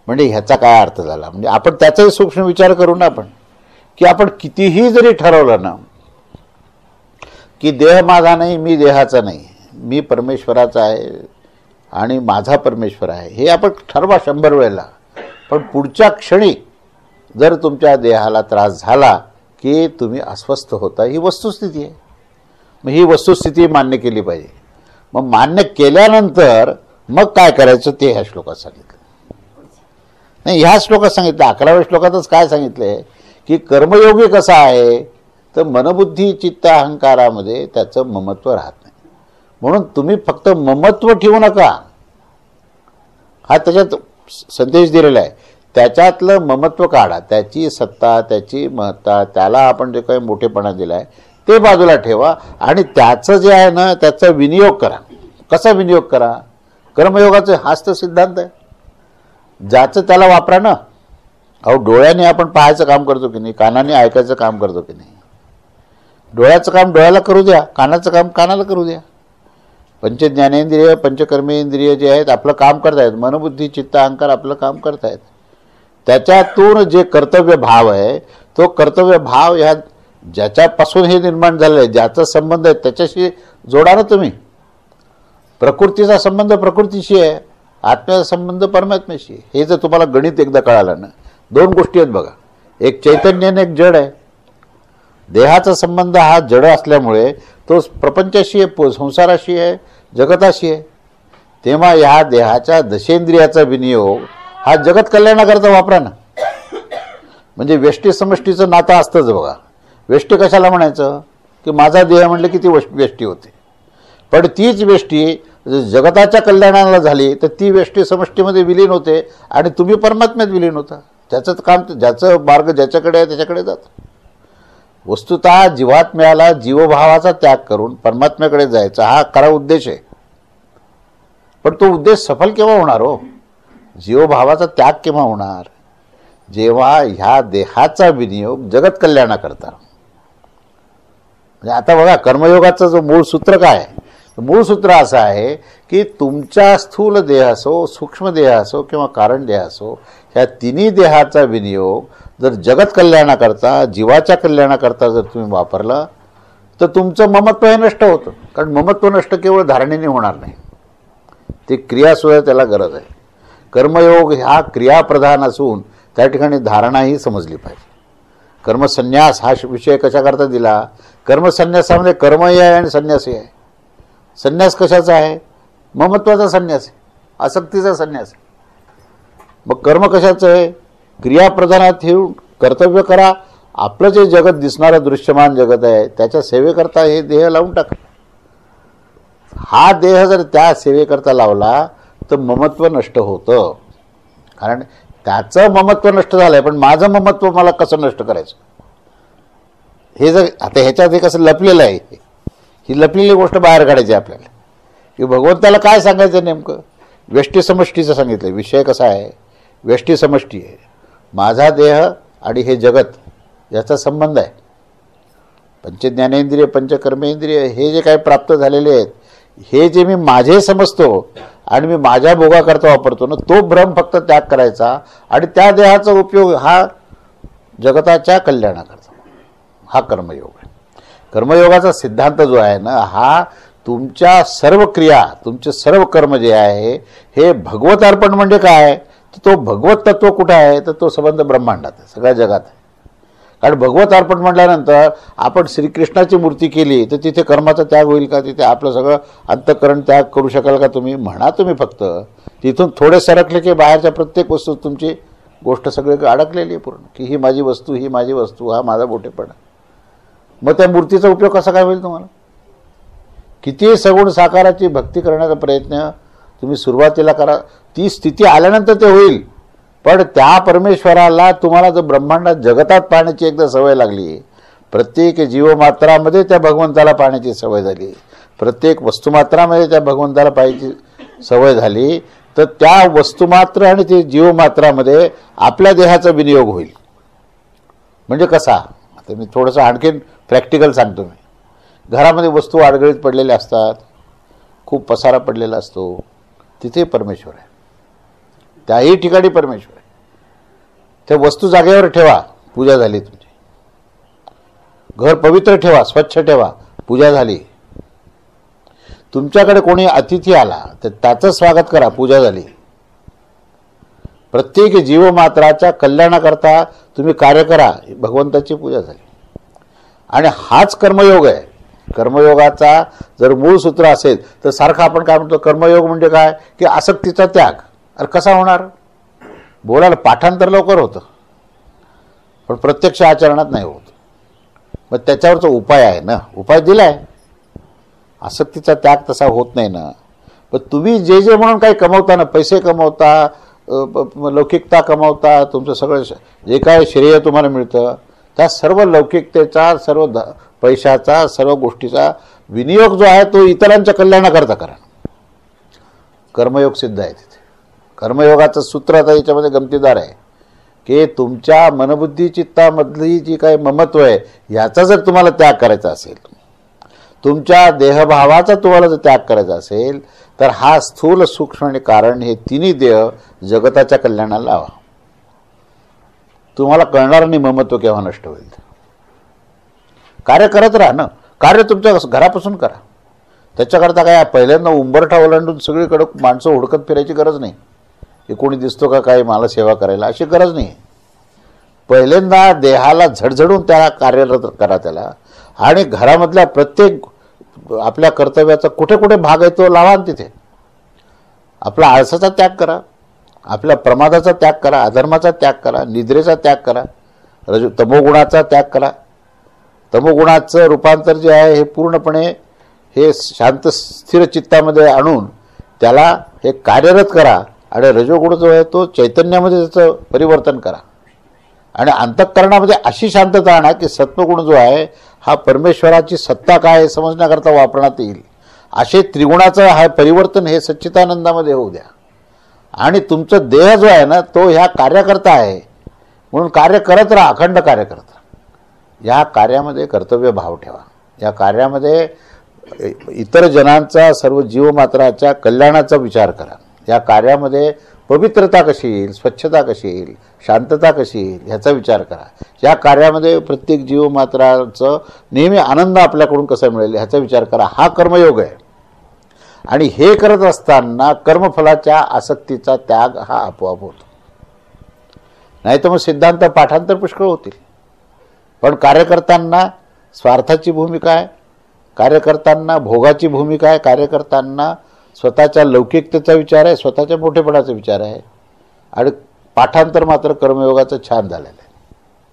म्हणजे ह्याचा काय अर्थ झाला? म्हणजे आपण त्याचाही सूक्ष्म विचार करू ना आपण, की आपण कितीही जरी ठरवलं ना की देह माझा नाही, मी देहाचा नाही, मी परमेश्वराचा आहे आणि माझा परमेश्वर आहे, हे आपण ठरवा 100 वेळेला. पण पुढच्या क्षणी जर तुमच्या देहाला त्रास झाला की तुम्ही अस्वस्थ होता, ही वस्तुस्थिती आहे. मग ही वस्तुस्थिती मान्य केली पाहिजे. मग मान्य केल्यानंतर मग काय करायचं ते ह्या श्लोकात सांगितलं नाही. ह्या श्लोकात सांगितलं, 11व्या श्लोकातच काय सांगितलंय की कर्मयोगी कसा आहे तर मनबुद्धी चित्त अहंकारामध्ये त्याचं ममत्व राहत नाही. म्हणून तुम्ही फक्त ममत्व ठेवू नका, हा त्याच्यात संदेश दिलेला आहे. त्याच्यातलं ममत्व काढा, त्याची सत्ता, त्याची महत्ता, त्याला आपण जे काही मोठेपणा दिला आहे ते बाजूला ठेवा आणि त्याचं जे आहे ना त्याचा विनियोग करा. कसा विनियोग करा? कर्मयोगाचा हाच तर सिद्धांत आहे. ज्याचं त्याला वापरा ना. अहो, डोळ्याने आपण पाहायचं काम करतो की नाही, कानाने ऐकायचं काम करतो की नाही. डोळ्याचं काम डोळ्याला करू द्या, कानाचं काम कानाला करू द्या. पंचज्ञानेंद्रिय पंचकर्मेंद्रिय जे आहेत आपलं काम करतायत, मनबुद्धी चित्त अहंकार आपलं काम करतायत. त्याच्यातून जे कर्तव्य भाव आहे तो कर्तव्य भाव ह्या ज्याच्यापासून हे निर्माण झालेलं आहे, ज्याचा संबंध आहे त्याच्याशी जोडा ना तुम्ही. प्रकृतीचा संबंध प्रकृतीशी आहे, आत्म्याचा संबंध परमात्म्याशी आहे. हे जर तुम्हाला गणित एकदा कळालं ना, दोन गोष्टी आहेत बघा, एक चैतन्य आणि एक जड आहे. देहाचा संबंध हा जड असल्यामुळे तो प्रपंचाशी आहे, संसाराशी आहे, जगताशी आहे. तेव्हा ह्या देहाच्या दशेंद्रियाचा विनियोग हा जगत कल्याणाकरता वापरा ना. म्हणजे व्यष्टी समष्टीचं नातं असतंच बघा. व्यष्टी कशाला म्हणायचं की माझा देह म्हटलं की ती व्यष्टी होते, पण तीच व्यष्टी जगताच्या कल्याणाला झाली तर ती व्यष्टी समष्टीमध्ये विलीन होते आणि तुम्ही परमात्म्यात विलीन होता. त्याचं काम, ज्याचं मार्ग ज्याच्याकडे आहे त्याच्याकडे जातं. वस्तुतः जीवात्म्याला जीवभावाचा त्याग करून परमात्म्याकडे जायचा हा खरा उद्देश आहे. पण तो उद्देश सफल केव्हा होणार हो? जीवभावाचा त्याग केव्हा होणार? जेव्हा ह्या देहाचा विनियोग जगत कल्याणाकरता. म्हणजे आता बघा, कर्मयोगाचं जो मूळ सूत्र काय आहे? मूळ सूत्र असं आहे की तुमच्या स्थूल देह असो, सूक्ष्म देह असो किंवा कारण देह असो, ह्या तिन्ही देहाचा विनियोग जर जगत कल्याणाकरता, जीवाच्या कल्याणाकरता जर तुम्ही वापरलं तर तुमचं ममत्व हे नष्ट होतं. कारण ममत्व नष्ट केवळ धारणेने होणार नाही, ते क्रियासुद्धा त्याला गरज आहे. कर्मयोग हा क्रियाप्रधान असून त्या ठिकाणी धारणाही समजली पाहिजे. कर्मसन्यास हा विषय कशाकरता दिला? कर्मसन्यासामध्ये कर्मही आहे आणि संन्यासही आहे. संन्यास कशाचा आहे? ममत्वाचा संन्यास आहे, आसक्तीचा संन्यास आहे. मग कर्म कशाचं आहे? क्रियाप्रधानात ठेवून कर्तव्य करा. आपलं जे जगत दिसणारं दृश्यमान जगत आहे त्याच्या सेवेकरता हे देह लावून टाका. हा देह जर त्या सेवेकरता लावला तर ममत्व नष्ट होतं. कारण त्याचं ममत्व नष्ट झालंय, पण माझं ममत्व मला कसं नष्ट करायचं? हे जर आता ह्याच्यात हे कसं लपलेलं आहे, ही लपलेली गोष्ट बाहेर काढायची आपल्याला. की भगवंताला काय सांगायचं नेमकं? व्यष्टी समष्टीचं सांगितलं. विषय कसा आहे? व्यष्टी समष्टी आहे. माझा देह आणि हे जगत याचा संबंध आहे. पंचज्ञानेंद्रिय पंचकर्मेंद्रिय हे जे काही प्राप्त झालेले आहेत, हे जे मी माझे समजतो आणि मी माझ्या भोगाकरता वापरतो ना, तो भ्रम फक्त त्याग करायचा आणि त्या देहाचा उपयोग हा जगताच्या कल्याणाकरता. हा कर्मयोग आहे. कर्मयोगाचा सिद्धांत जो आहे ना, हा तुमच्या सर्व क्रिया, तुमचे सर्व कर्म जे आहे हे भगवत अर्पण. म्हणजे काय? तो भगवत तत्व कुठे आहे? तर तो संबंध ब्रह्मांडात आहे, सगळ्या जगात आहे. कारण भगवत अर्पण म्हटल्यानंतर आपण श्रीकृष्णाची मूर्ती केली तर तिथे कर्माचा त्याग होईल का? तिथे आपलं सगळं अंतःकरण त्याग करू शकाल का तुम्ही? म्हणा तुम्ही फक्त. तिथून थोडे सरकले की बाहेरच्या प्रत्येक वस्तू तुमची गोष्ट सगळी अडकलेली आहे पूर्ण, की ही माझी वस्तू, ही माझी वस्तू, हा माझा बोटेपणा. मग त्या मूर्तीचा उपयोग कसा काय होईल तुम्हाला? किती सगुण साकाराची भक्ती करण्याचा प्रयत्न तुम्ही सुरुवातीला करा, ती स्थिती आल्यानंतर ते होईल. पण त्या परमेश्वराला तुम्हाला जर ब्रह्मांडात जगतात पाहण्याची एकदा सवय लागली, प्रत्येक जीवमात्रामध्ये त्या भगवंताला पाहण्याची सवय झाली, प्रत्येक वस्तुमात्रामध्ये त्या भगवंताला पाहायची सवय झाली, तर त्या वस्तुमात्र आणि ते जीवमात्रामध्ये आपल्या देहाचा विनियोग होईल. म्हणजे कसा? आता मी थोडंसं आणखीन प्रॅक्टिकल सांगतो. मी घरामध्ये वस्तू आडगळीत पडलेल्या असतात, खूप पसारा पडलेला असतो, तिथे परमेश्वर आहे. त्याही ठिकाणी परमेश्वर आहे. त्या वस्तू जागेवर ठेवा, पूजा झाली तुमची. घर पवित्र ठेवा, स्वच्छ ठेवा, पूजा झाली. तुमच्याकडे कोणी अतिथी आला तर त्याचं स्वागत करा, पूजा झाली. प्रत्येक जीवमात्राच्या कल्याणाकरता तुम्ही कार्य करा, भगवंताची पूजा झाली. आणि हाच कर्मयोग आहे. कर्मयोगाचा जर मूळ सूत्र असेल तर सारखं आपण काय म्हणतो, कर्मयोग म्हणजे काय? की आसक्तीचा त्याग. अरे कसा होणार? बोलायला पाठांतर लवकर होतं, पण प्रत्यक्ष आचरणात नाही होत. मग त्याच्यावरचा उपाय आहे ना, उपाय दिलाय. आसक्तीचा त्याग तसा होत नाही ना. पण तुम्ही जे जे म्हणून काही कमवता ना, पैसे कमवता, लौकिकता कमवता, तुमचं सगळं जे काय श्रेय तुम्हाला मिळतं त्या सर्व लौकिकतेचा, सर्व पैशाचा, सर्व गोष्टीचा विनियोग जो आहे तो इतरांच्या कल्याणाकरता करा. कर्मयोग सिद्ध आहे तिथे. कर्मयोगाचं सूत्र आता याच्यामध्ये गमतीदार आहे की तुमच्या मनबुद्धी चित्तामधली जी काही ममत्व आहे ह्याचा जर तुम्हाला त्याग करायचा असेल, तुमच्या देहभावाचा तुम्हाला जर त्याग करायचा असेल, तर हा स्थूल सूक्ष्म आणि कारण हे तिन्ही देह जगताच्या कल्याणाला लावा. तुम्हाला कळणार नाही ममत्व केव्हा नष्ट होईल. कार्य करत राहा ना, कार्य तुमच्या घरापासून करा. त्याच्याकरता काय पहिल्यांदा उंबरठा ओलांडून सगळीकडे माणसं हुडकत फिरायची गरज नाही की कोणी दिसतो का काय मला सेवा करायला, अशी गरज नाही. पहिल्यांदा देहाला झडझडून त्याला कार्यरत करा त्याला, आणि घरामधल्या प्रत्येक आपल्या कर्तव्याचा कुठे कुठे भाग आहे तो लावा. तिथे आपला आळसाचा त्याग करा, आपल्या प्रमादाचा त्याग करा, अधर्माचा त्याग करा, निद्रेचा त्याग करा, तमोगुणाचा त्याग करा. तमोगुणाचं रूपांतर जे आहे हे पूर्णपणे हे शांत स्थिर चित्तामध्ये आणून त्याला हे कार्यरत करा, आणि रजोगुण जो आहे तो चैतन्यामध्ये त्याचं परिवर्तन करा. आणि अंतःकरणामध्ये अशी शांतता आणा की सत्वगुण जो आहे हा परमेश्वराची सत्ता काय आहे समजण्याकरता वापरण्यात येईल. असे त्रिगुणाचं हा परिवर्तन हे सच्चिदानंदामध्ये होऊ द्या. आणि तुमचं देह जो आहे ना तो ह्या कार्यकर्ता आहे म्हणून कार्य करत राहा, अखंड कार्य करत राहा. या कार्यामध्ये कर्तव्य भाव ठेवा. या कार्यामध्ये इतर जनांचा, सर्व जीवमात्राच्या कल्याणाचा विचार करा. या कार्यामध्ये पवित्रता कशी येईल, स्वच्छता कशी येईल, शांतता कशी येईल ह्याचा विचार करा. या कार्यामध्ये प्रत्येक जीवमात्राचं नेहमी आनंद आपल्याकडून कसा मिळेल ह्याचा विचार करा. हा कर्मयोग आहे. आणि हे करत असताना कर्मफलाच्या आसक्तीचा त्याग हा आपोआप होतो. नाही तर मग सिद्धांत पाठांतर पुष्कळ होतील. पण कार्यकर्त्यांना स्वार्थाची भूमिका आहे, कार्यकर्त्यांना भोगाची भूमिका आहे, कार्यकर्त्यांना स्वतःच्या लौकिकतेचा विचार आहे, स्वतःच्या मोठेपणाचा विचार आहे. आणि पाठांतर मात्र कर्मयोगाचं छान झालेलं आहे.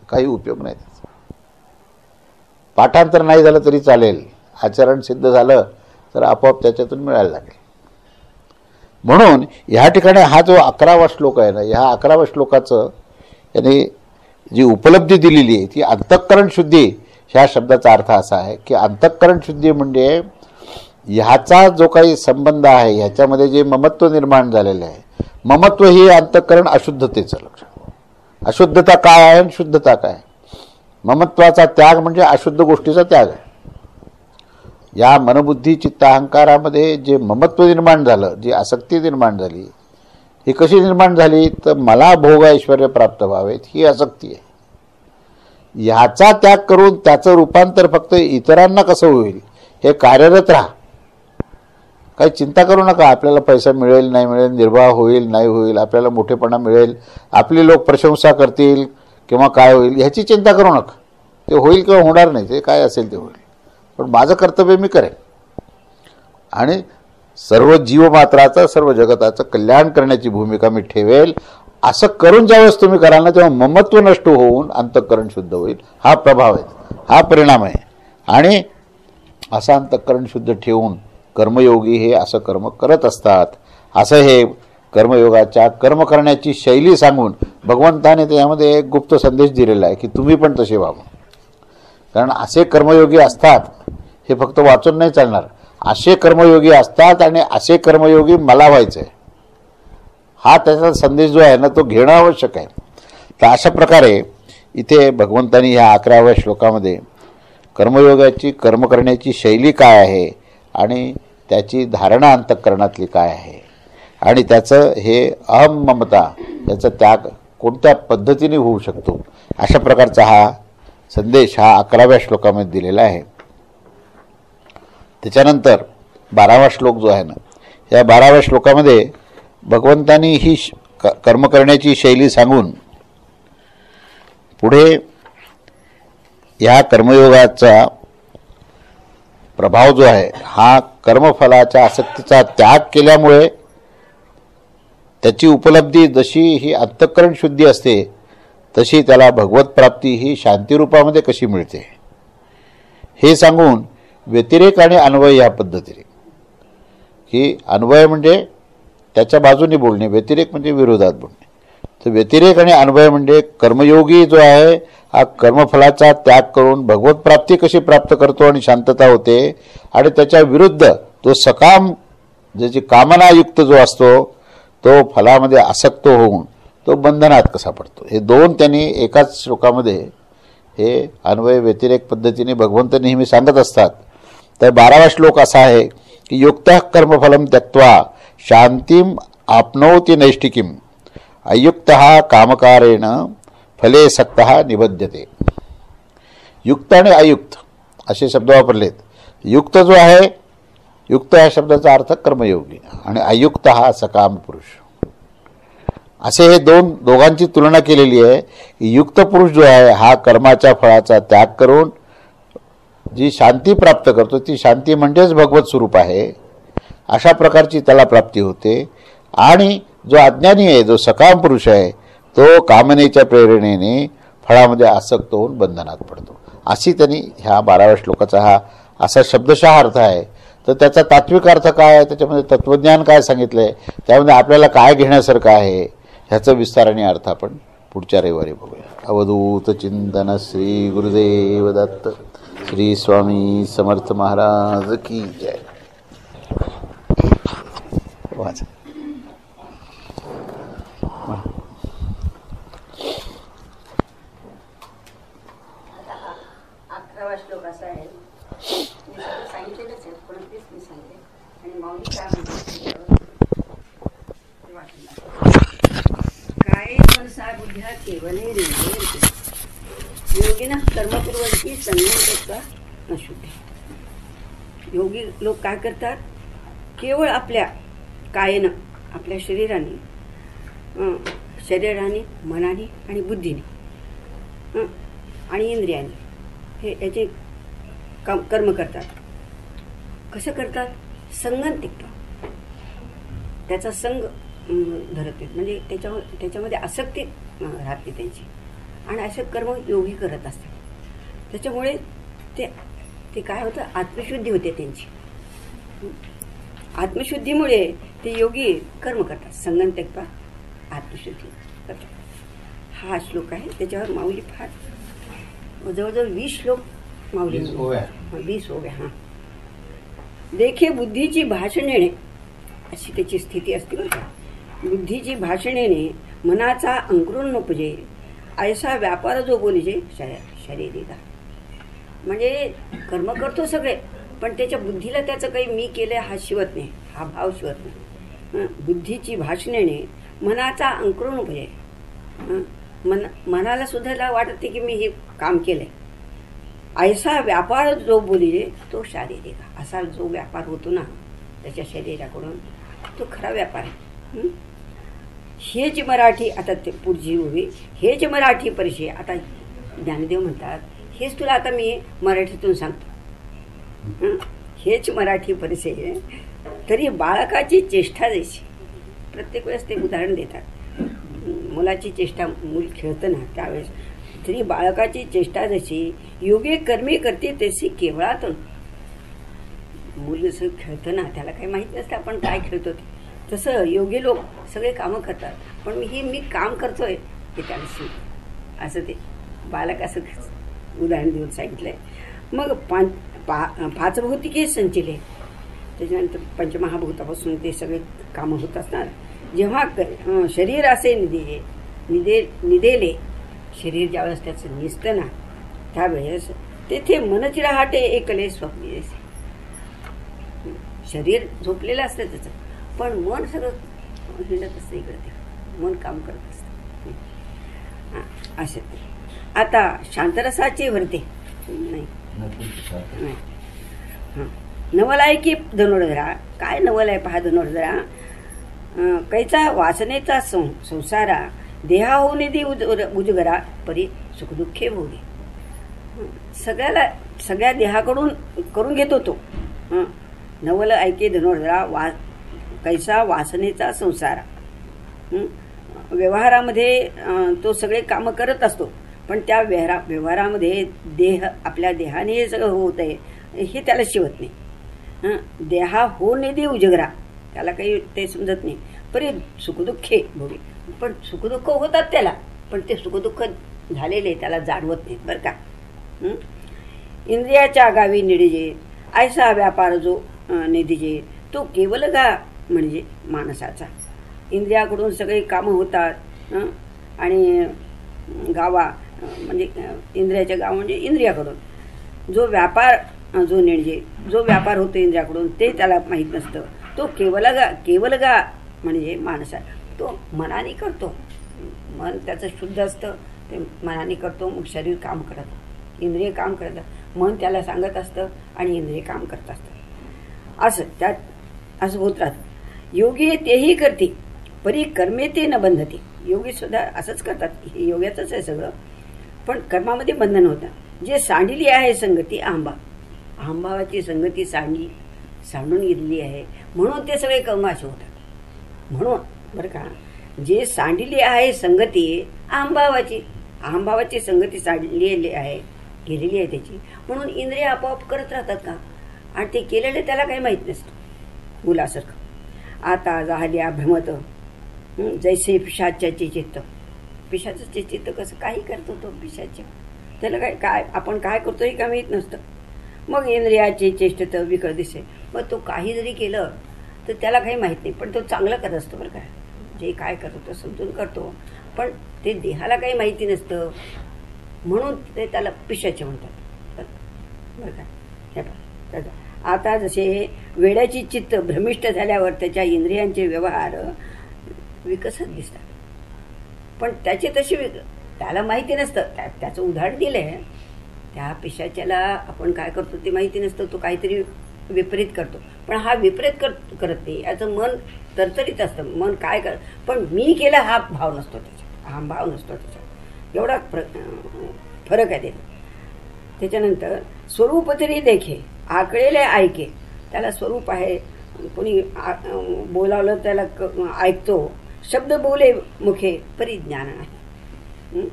काही उपयोग नाही त्याचा. पाठांतर नाही झालं तरी चालेल, आचरण सिद्ध झालं तर आपोआप त्याच्यातून मिळायला लागेल. म्हणून ह्या ठिकाणी हा जो 11वा श्लोक आहे ना, ह्या 11व्या श्लोकाचं याने जी उपलब्धी दिलेली आहे ती अंतःकरण शुद्धी ह्या शब्दाचा अर्थ असा आहे की अंतःकरण शुद्धी म्हणजे ह्याचा जो काही संबंध आहे ह्याच्यामध्ये जे ममत्व निर्माण झालेलं आहे, ममत्व ही अंतःकरण अशुद्धतेचं लक्षण. अशुद्धता काय आहे आणि शुद्धता काय? ममत्वाचा त्याग म्हणजे अशुद्ध गोष्टीचा त्याग आहे. या मनबुद्धी चित्त अहंकारामध्ये जे ममत्व निर्माण झालं, जी आसक्ती निर्माण झाली, ही कशी निर्माण झाली तर मला भोग ऐश्वर्य प्राप्त व्हावेत ही आसक्ती आहे. ह्याचा त्याग करून त्याचं रूपांतर फक्त इतरांना कसं होईल हे कार्यरत राहा. काही चिंता करू नका आपल्याला पैसा मिळेल नाही मिळेल, निर्वाह होईल नाही होईल, आपल्याला मोठेपणा मिळेल, आपली लोक प्रशंसा करतील किंवा काय होईल ह्याची चिंता करू नका. ते होईल किंवा होणार नाही, ते काय असेल ते होईल. पण माझं कर्तव्य मी करेन आणि सर्व जीवमात्राचं, सर्व जगताचं कल्याण करण्याची भूमिका मी ठेवेल. असं करून ज्यावेळेस तुम्ही कराल ना तेव्हा ममत्व नष्ट होऊन अंतःकरण शुद्ध होईल. हा प्रभाव आहे, हा परिणाम आहे. आणि असं अंतःकरण शुद्ध ठेवून कर्मयोगी हे असं कर्म करत असतात. असं हे कर्मयोगाच्या कर्म करण्याची शैली सांगून भगवंताने त्यामध्ये एक गुप्त संदेश दिलेला आहे की तुम्ही पण तसे व्हावं. कारण असे कर्मयोगी असतात, हे फक्त वाचून नाही चालणार. असे कर्मयोगी असतात आणि असे कर्मयोगी मला व्हायचं आहे, हा त्याचा संदेश जो आहे ना तो घेणं आवश्यक आहे. तर अशा प्रकारे इथे भगवंतांनी ह्या 11व्या श्लोकामध्ये कर्मयोगाची, कर्म करण्याची शैली काय आहे आणि त्याची धारणा अंतःकरणातली काय आहे आणि त्याचं हे अहम ममता याचा त्याग कोणत्या पद्धतीने होऊ शकतो, अशा प्रकारचा हा संदेश हा 11व्या श्लोकामध्ये दिलेला आहे. त्याच्यानंतर 12वा श्लोक जो आहे ना, या 12व्या श्लोकामध्ये भगवंतांनी ही कर्म करण्याची शैली सांगून पुढे ह्या कर्मयोगाचा प्रभाव जो आहे हा कर्मफलाच्या आसक्तीचा त्याग केल्यामुळे त्याची उपलब्धी जशी ही अंतःकरण शुद्धी असते तशी त्याला भगवत प्राप्ती ही शांतीरूपामध्ये कशी मिळते हे सांगून व्यतिरेक आणि अन्वय या पद्धतीने, की अन्वय म्हणजे त्याच्या बाजूने बोलणे, व्यतिरेक म्हणजे विरोधात बोलणे. तर व्यतिरेक आणि अन्वय म्हणजे कर्मयोगी जो आहे हा कर्मफलाचा त्याग करून भगवत प्राप्ती कशी प्राप्त करतो आणि शांतता होते, आणि त्याच्या विरुद्ध तो सकाम ज्याची कामनायुक्त जो असतो तो फलामध्ये आसक्त होऊन तो बंधनात कसा पडतो, हे दोन त्यांनी एकाच श्लोकामध्ये हे अन्वय व्यतिरेक पद्धतीने भगवंत नेहमी सांगत असतात. तर 12वा श्लोक असा आहे की युक्तः कर्मफलम त्यक्त्वा शांतीम आपनोति नैष्टिकीम अयुक्तः कामकारेण फले सक्तः निबध्यते. युक्त आणि अयुक्त असे शब्द वापरलेत. युक्त जो आहे, युक्त या शब्दाचा अर्थ कर्मयोगी आणि अयुक्त हा सकाम पुरुष, असे हे दोघांची तुलना केलेली आहे. युक्त पुरुष जो आहे हा कर्माच्या फळाचा त्याग करून जी शांती प्राप्त करतो, ती शांती म्हणजेच भगवत स्वरूप आहे, अशा प्रकारची त्याला प्राप्ती होते. आणि जो अज्ञानी आहे, जो सकाम पुरुष आहे, तो कामनेच्या प्रेरणेने फळामध्ये आसक्त होऊन बंधनात पडतो. अशी त्यांनी ह्या 12व्या श्लोकाचा हा असा शब्दशः अर्थ आहे. तर त्याचा तात्विक अर्थ काय आहे, त्याच्यामध्ये तत्वज्ञान काय सांगितलं आहे, त्यामध्ये आपल्याला काय घेण्यासारखं आहे, ह्याचा विस्तार आणि अर्थ आपण पुढच्या रविवारी बघूया. अवधूत चिंतन श्री गुरुदेव दत्त. श्री स्वामी समर्थ महाराज की जय. वाचा. 11वा श्लोक असा आहे. मी सगळं सांगितलेलंच आहे, पण तेच मी सांगते. आणि माऊली काय म्हणते, काय मनसा बुद्ध्या केवले योगिना कर्मपूर्वकी संयम अशुद्ध. योगी लोक काय करतात, केवळ आपल्या कायेनं, आपल्या शरीराने मनाने आणि बुद्धीने आणि इंद्रियाने हे याचे कर्म करतात. कसं करतात, संगम टिकतात, त्याचा संग धरत आहेत, म्हणजे त्याच्यामध्ये आसक्ती राहते त्यांची, आणि असे कर्म योगी करत असतात. त्याच्यामुळे ते काय होतं, आत्मशुद्धी होते त्यांची. आत्मशुद्धीमुळे ते योगी कर्म करतात, संगम त्यक्त्वा आत्मशुद्धी करतात. हा श्लोक आहे. त्याच्यावर माऊली फार जवळजवळ 20 श्लोक माऊली, 20 ओव्या. हां, देखे बुद्धीची भाषणेने, अशी त्याची स्थिती असते बरं का. बुद्धीची भाषणेने मनाचा अंकुरण नोपजे, ऐसा व्यापार जो बोलीजे शरीरीला. म्हणजे कर्म करतो सगळे, पण त्याच्या बुद्धीला त्याचं काही मी केलं हा शिवत नाही, हा भाव शिवत नाही. बुद्धीची भाषणेने मनाचा अंकुरण नोपजे, मनाला सुद्धा वाटते की मी हे काम केलंय. ऐसा व्यापार जो बोलीजे तो शारीरिक, असा जो व्यापार होतो ना त्याच्या शरीराकडून, तो खरा व्यापार आहे. हेच मराठी, आता ते पुढची उभी, हेच मराठी परिचय. आता ज्ञानदेव म्हणतात, हेच तुला आता मी मराठीतून सांगतो. हेच मराठी परिचय. तरी बाळकाची चेष्टा जैसी, प्रत्येक वेळेस ते उदाहरण देतात. मुलाची चेष्टा, मूल खेळतं ना त्यावेळेस, तरी बाळकाची चेष्टा जशी योगे कर्मी करते तशी केवळातून. मूल जसं खेळतं ना, त्याला काही माहीत नसतं आपण काय खेळतो ते, तसं योगी लोक सगळे कामं करतात, पण मी काम करतोय हे त्याला असं ते बालक असं उदाहरण देऊन सांगितलंय. मग पाच भौतिके संचिले, त्याच्यानंतर पंचमहाभूतापासून ते सगळे कामं होत असणार. जेव्हा शरीर असे निदेले, शरीर ज्यावेळेस त्याचं निसतं ना, त्यावेळेस तेथे मनची राहते एकले स्वप्नी. शरीर झोपलेलं असतं त्याचं, पण मन सगळं हिंडत असतं इकडे तिकडे, मन काम करत असतं. असे आता शांतरसाचे भरते नाही. नवलाय की धनुर्धरा, काय नवल आहे पहा धनुर्धरा. कैचा वासनेचा संसारा, देहा हो निधी उजगरा, परी सुखदुःखे भोगे. सगळ्या देहाकडून करून घेतो तो. नवल ऐके धनुर्धरा, कैसा वासनेचा संसारा. व्यवहारामध्ये तो सगळे कामं करत असतो, पण त्या व्यवहारामध्ये आपल्या देहाने हे सगळं होत आहे हे त्याला शिवत नाही. देहा हो निधी उजगरा, त्याला काही ते समजत नाही. परी सुखदुःखे भोगे, पण सुखदुःख होतात त्याला, पण ते सुखदुःख झालेले त्याला जाणवत नाहीत बरं का. इंद्रियाच्या गावी निडीजे, ऐसा व्यापार जो निधीजे, तो केवलगा म्हणजे माणसाचा. इंद्रियाकडून सगळी कामं होतात हं? आणि गावा म्हणजे इंद्रियाच्या गाव म्हणजे इंद्रियाकडून जो व्यापार जो व्यापार होतो इंद्रियाकडून ते त्याला माहीत नसतं. तो केवलगा म्हणजे माणसा तो मनाने करतो. मन त्याचं शुद्ध असतं, ते मनाने करतो. मग शरीर काम करत, इंद्रिय काम करतात, मन त्याला सांगत असतं आणि इंद्रिय काम करत असतं. असं होत राहतं. योगी तेही करते परी कर्मे ते न बंधते. योगी सुद्धा असंच करतात. हे योग्याचंच आहे सगळं, पण कर्मामध्ये बंधन होतं. जे सांडिली आहे संगती अहंभावाची संगती सांडून गेलेली आहे, म्हणून ते सगळे कर्म असे होतात. म्हणून बरं का, जे सांडिली आहे संगती अहंभावाची संगती सांडलेली आहे, गेलेली आहे त्याची, म्हणून इंद्रिय आपोआप करत राहतात का, आणि ते केलेले त्याला काही माहीत नसतं. मुलासारखं आता झाल्या भ्रमत जैसे पिशाच्याचे चित्त. पिशाचं चित्त कसं काही करतो तो पिशाच्या, त्याला काय आपण काय करतो हे काय माहीत नसतं. मग इंद्रियाचे चेष्टत विकळ दिसे. मग तो काही जरी केलं तर त्याला काही माहीत नाही, पण तो चांगलं करत असतो बरं काय. जे काय करतो तो समजून करतो, पण ते देहाला काही माहिती नसतं, म्हणून ते त्याला पिशाचे म्हणतात बरं काय. आता जसे वेड्याची चित्त भ्रमिष्ट झाल्यावर त्याच्या इंद्रियांचे व्यवहार विकसत दिसतात, पण त्याची तशी त्याला माहिती नसतं. त्याचं उदाहरण दिलंय. त्या पिशाच्याला आपण काय करतो ते माहिती नसतं, तो काहीतरी विपरीत करतो, पण हा विपरीत करत नाही. याचं मन तरतरीत असतं. मन काय पण मी केला हा भाव नसतो त्याच्यात, हा भाव नसतो त्याच्यात. एवढा फरक आहे त्याच्यानंतर स्वरूप तरी देखे आकळेले ऐके. त्याला स्वरूप आहे, कोणी बोलावलं त्याला ऐकतो. शब्द बोले मुखे परिज्ञान नाही.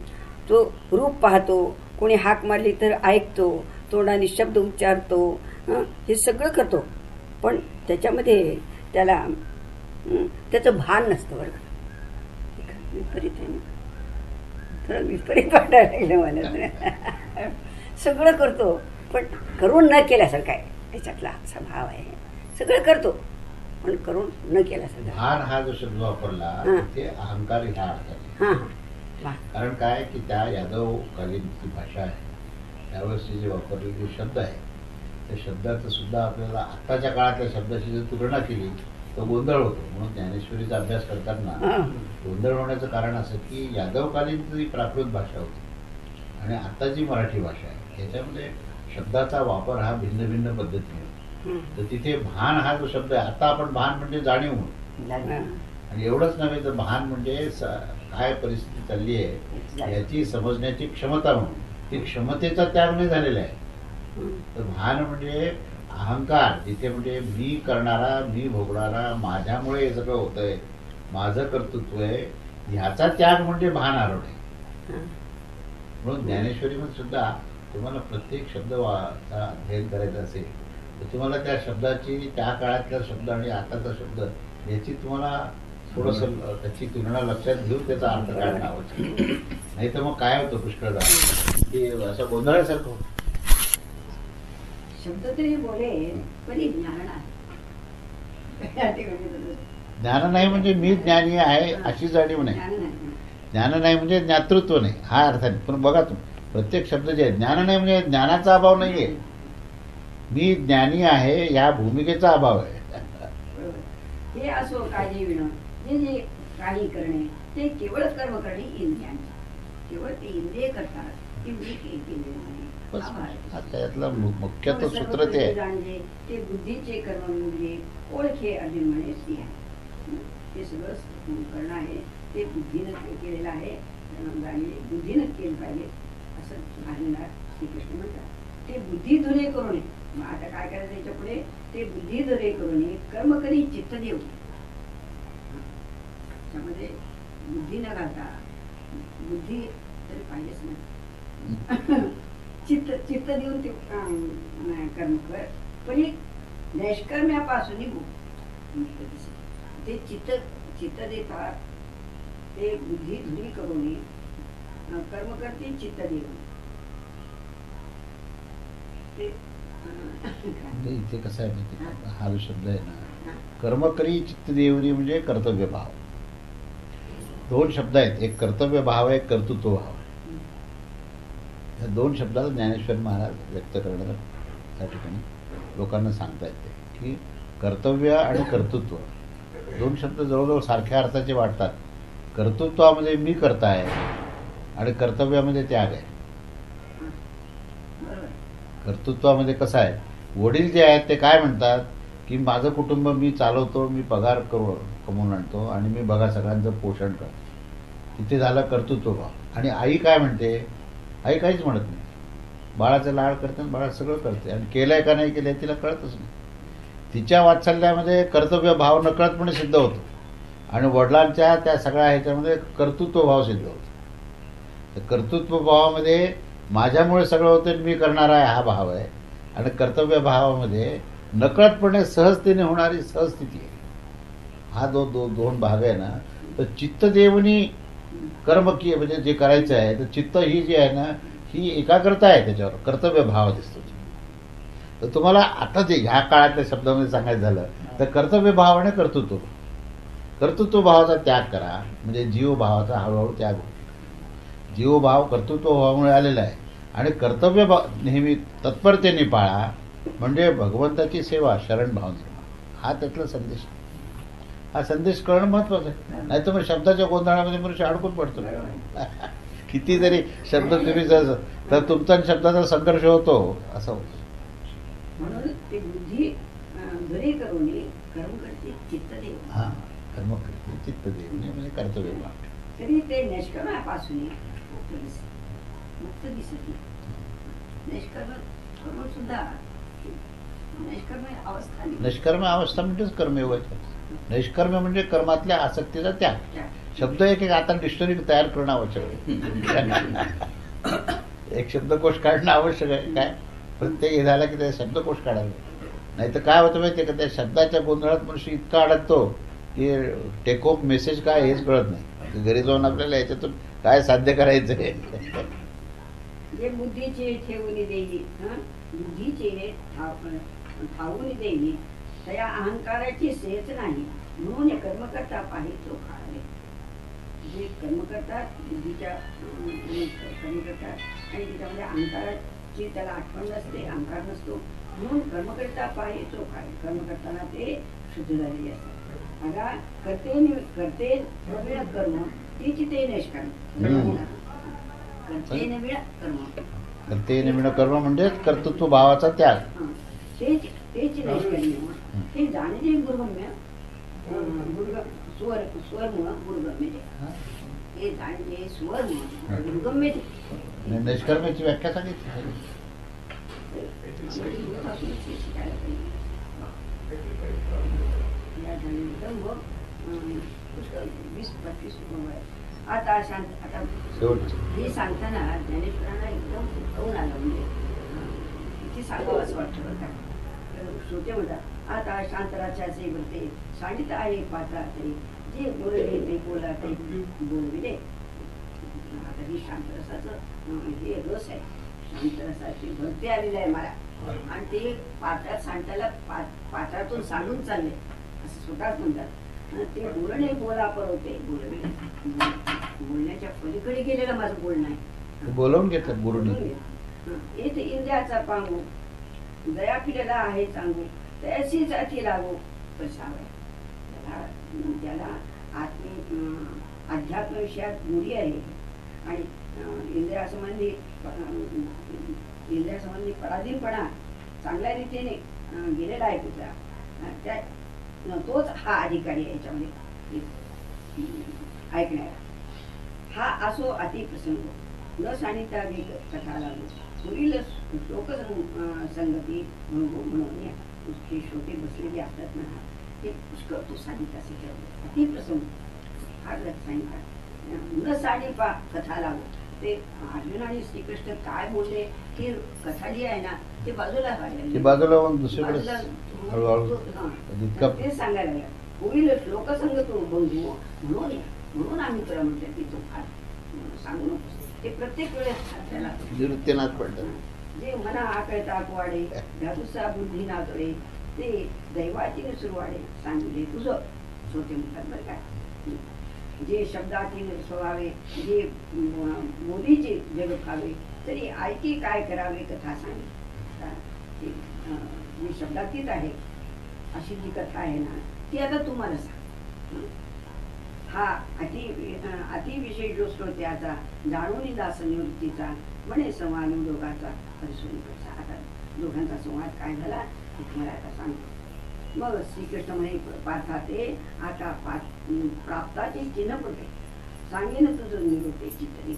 तो रूप पाहतो, कोणी हाक मारली तर ऐकतो, तोंडाने शब्द उच्चारतो, हे सगळं करतो, पण त्याच्यामध्ये त्याला त्याचं भान नसतं बरं. विपरीत आहे ना, थोडं विपरीत वाटायला लागलं मला. सगळं करतो पण करून न केल्यासारखं आहे, त्याच्यातला असा भाव आहे. सगळं करतो पण करून न केल्यासारखं. भान हा जो शब्द वापरला ते अहंकार ह्या अर्थाने. कारण काय की त्या यादव कालीनची भाषा आहे, त्यावेळेस जे वापरलेले शब्द आहे त्या शब्दाचं सुद्धा आपल्याला आत्ताच्या काळातल्या शब्दाची जर तुलना केली तर गोंधळ होतो. म्हणून ज्ञानेश्वरीचा अभ्यास करताना गोंधळ होण्याचं कारण असं की यादवकालीनची जी प्राकृत भाषा होती आणि आत्ताची मराठी भाषा आहे याच्यामध्ये शब्दाचा वापर हा भिन्न भिन्न पद्धतीने होतो. तर तिथे भान हा जो शब्द आहे, आता आपण भान म्हणजे जाणीव म्हणून, आणि एवढंच नव्हे तर भान म्हणजे काय परिस्थिती चालली आहे याची समजण्याची क्षमता म्हणून, ती क्षमतेचा त्याग नाही झालेला आहे. तर भान म्हणजे अहंकार, जिथे म्हणजे मी करणारा, मी भोगणारा, माझ्यामुळे हे सगळं होतंय, माझं कर्तृत्व आहे, ह्याचा त्याग म्हणजे भान हरवणे. म्हणून ज्ञानेश्वरीमध्ये सुद्धा तुम्हाला प्रत्येक शब्द अध्ययन करायचं असेल तर तुम्हाला त्या शब्दाची, त्या काळातला शब्द आणि आताचा शब्द याची तुम्हाला थोडंसं त्याची तुलना लक्षात घेऊन त्याचा अर्थ काढणं आवश्यक. नाही तर मग काय होतं पुष्कळदा की असं गोंधळासारखं होतं. शब्द तरी बोले परी ज्ञान ज्ञान नाही म्हणजे मी ज्ञानी आहे अशी जाणीव नाही. ज्ञान नाही म्हणजे ज्ञातृत्व नाही हा अर्थ नाही. पण बघा तुम्ही प्रत्येक शब्द जे आहे, ज्ञान नाही म्हणजे ज्ञानाचा अभाव नाहीये, मी ज्ञानी आहे ह्या भूमिकेचा अभाव आहे. हे असो काळजी विणं, जे काही करणे ते केवळ कर्म करणे इंद्रियांचे, केवळ ते इंद्रिय करतात. त्यातलं मुख्य तो सूत्र ते आहे, ते बुद्धीचे कर्म म्हणजे ओळखे अर्जुन म्हणे स्त्री आहे. ते सगळं करणं आहे ते बुद्धीनं केलेलं आहे, बुद्धीनं केलं पाहिजे असं अर्जुनाला श्रीकृष्ण म्हणतात. ते बुद्धी धुरे करू नये. मग आता काय करायचं याच्या पुढे, ते बुद्धी धुरे करू नये कर्म करी चित्त देऊ. त्यामध्ये बुद्धी न घालता, बुद्धी तरी पाहिजेच नाही, चित्त देऊन ते कर्म कर. पण एक नैष्कर्म्यापासून ते चित्त देतात, ते बुद्धी धुरी करू नये कर्म करते चित्त देऊन. इथे कसं आहे माहिती, हा जो शब्द आहे ना कर्म करी चित्त देवनी म्हणजे कर्तव्य भाव. दोन शब्द आहेत, एक कर्तव्य भाव आहे, एक कर्तृत्व भाव आहे. या दोन शब्दाला ज्ञानेश्वर महाराज व्यक्त करण्याला त्या ठिकाणी लोकांना सांगता येते की कर्तव्य आणि कर्तृत्व दोन शब्द जवळजवळ सारख्या अर्थाचे वाटतात. कर्तृत्वामध्ये मी करता आहे आणि कर्तव्यामध्ये त्याग आहे. कर्तृत्वामध्ये कसं आहे, वडील जे आहेत ते काय म्हणतात की माझं कुटुंब मी चालवतो, मी पगार कमवून आणतो आणि मी बघा सगळ्यांचं पोषण करतो. तिथे झालं कर्तृत्व भाव. आणि आई काय म्हणते, आई काहीच म्हणत नाही, बाळाचं लाड करते आणि बाळा सगळं करते आणि केलंय का नाही केलंय तिला कळतच नाही. तिच्या वात्सल्यामध्ये कर्तव्य भाव नकळतपणे सिद्ध होतो आणि वडिलांच्या त्या सगळ्या ह्याच्यामध्ये कर्तृत्व भाव सिद्ध होतो. तर कर्तृत्व भावामध्ये माझ्यामुळे सगळं होतं मी करणार आहे हा भाव आहे आणि कर्तव्य भावामध्ये नकळतपणे सहजतेने होणारी सहस्थिती आहे. हा दोन भाग आहे ना. तर चित्तदेवनी कर्म की म्हणजे जे करायचं आहे तर चित्त ही जी आहे ना ही एकाग्रता आहे, त्याच्यावर कर्तव्य भाव दिसतो. तर तुम्हाला आता जे ह्या काळातल्या शब्दामध्ये सांगायचं झालं तर कर्तव्य भाव आणि कर्तृत्व. कर्तृत्व भावाचा त्याग करा म्हणजे जीव भावाचा हळूहळू त्याग होतो. जीवभाव कर्तृत्व भावामुळे आलेला आहे आणि कर्तव्य नेहमी तत्परतेने पाळा म्हणजे भगवंताची सेवा शरण भाव निर्माण. हा त्यातला संदेश. हा संदेश कळणं महत्वाचं आहे. नाही तर मग शब्दाच्या गोंधळामध्ये मनुष्य अडकून पडतो. किती जरी शब्द तुम्ही तर तुमचा शब्दाचा संघर्ष होतो असं होतं. म्हणून ते बुद्धी घरी करून कर्म करते चित्तदेव. हां, कर्म करते चित्तदेव म्हणजे कर्तव्य भाव. तरी ते निष्कर्मापासून मुक्त दिसत. निष्कर्म करून सुद्धा निष्कर्म अवस्था म्हणजेच कर्मयोग. निष्कर्म म्हणजे कर्मातल्या आसक्तीचा त्याग. शब्द एक आता डिक्शनरी तयार करणं आवश्यक आहे. एक शब्दकोश काढणं आवश्यक आहे. काय प्रत्येक हे झाला की त्या शब्दकोश काढावे. नाही तर काय होतं माहिती आहे का, त्या शब्दाच्या गोंधळात मनुष्य इतका अडकतो की टेक ऑफ मेसेज काय हेच कळत नाही. घरी जाऊन आपल्याला याच्यातून काय साध्य करायचं आहे. जे बुद्धीचे ठेवून देई, बुद्धीचे ठावून देई त्या अहंकाराची सेच नाही म्हणून कर्म करता पाहिजे तो खावे. जे कर्म करतात बुद्धीच्या कर्म करतात आणि त्याच्यामध्ये अहंकाराची त्याला आठवण नसते, अहंकार नसतो म्हणून कर्म करता पाहिजे तो खावे. कर्म करताना ते शुद्ध झालेले असतात. आता करते कर्म तीच ते निष्कर्म. करते निमित्त कर्म म्हणजे कर्तृत्व भावाचा त्याग. तेच निष्कर्म. हे जाणणे गुरुगम्य स्वरम गुरुगम्य. हे जाणणे स्वरम गुरुगम्य. निष्कर्माची व्याख्या सांगितली. आता हे सांगताना ज्ञानेश्वरांना एकदम कळून आलं. म्हणजे किती सांगावं असं वाटतं बरं का. श्रोते म्हणतात आता शांतराच्याचे बोलते सांगित आहे पाहता ते जे बोलले ते बोला ते बोलविले. आता ही शांतरसाचं हे रस आहे. शांतरसाची भरती आलेली आहे मला आणि ते पात्रात सांगताना पात्रातून सांडून चालले असं स्वतःच म्हणतात. ते बोलणे बोला परवते बोलण्याच्या पलीकडे गेलेलं माझं बोलणं आहे. बोलवून घेतात गुरुनी. येथे इंद्रियाचा पांगू दया पिलेला आहे सांगू त्याशी जाती लागू कसावं. त्याला अध्यात्म विषयात गोडी आहे आणि इंद्रियासंबंधी पराधीनपणा चांगल्या रीतीने गेलेला आहे तुझा. त्या तोच हा अधिकारी आहे याच्यामध्ये ऐकणारा. हा असो अतिप्रसंग न सांगिता कथा लागू पुढील श्लोक संगती म्हणून उसके श्रोते बसलेले असतात ना ते पुष्कळ तो सांगितला असे अतिप्रसंग हा सांगितला. न साडीपा कथा लागू. ते अर्जुन आणि श्रीकृष्ण काय बोलले की कथा जी आहे ना ते बाजूला दुसरीकडे हळूहळू ते सांगायला लागला. होईल लोकसंग तो बंधू म्हणून आम्ही तुला म्हणतो की तो फार सांगू नको. ते प्रत्येक वेळेस त्याला निवृत्तीनाथ पडलं. जे मना आकळता वाढे धातुसा बुद्धी नातडे ते दैवातील सुरवाडे सांगितले तुझं श्रोते म्हणतात बरं का. जे शब्दातील स्वभावे जे बोलीचे जग खावे तरी ऐकी काय करावे कथा सांगे. जी शब्दातीत आहे अशी जी कथा आहे ना ती आता तुम्हाला सांग. हा अतिविशेष जो श्रोत्याचा जाणून दास निवृत्तीचा म्हणे संवाद दोघांचा परिसून कसा. आता दोघांचा संवाद काय झाला ते तुम्हाला आता सांगतो. मग श्रीकृष्ण म्हणे पार्था ते आता प्राप्ताचे चिन्ह पडते सांगेन तुझं निवृत्तीची तरी.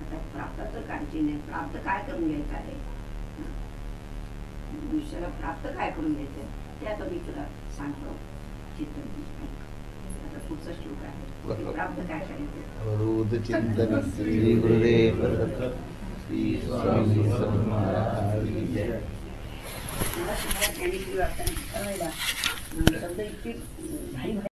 आता प्राप्ताचं काय चिन्ह आहे, प्राप्त काय करून घ्यायचं आहे, मनुष्याला प्राप्त काय करून घ्यायचं ते आता मी तुला सांगतो. चिंतन आता पुढचा श्लोक आहे प्राप्त काय करायचं. अवरोध चिंतन श्री गुरुदेव श्री स्वामी समर्थ महाराज की जय. मला तुम्हाला ज्ञानेश्वरी वाचताना शब्द इतकी भारी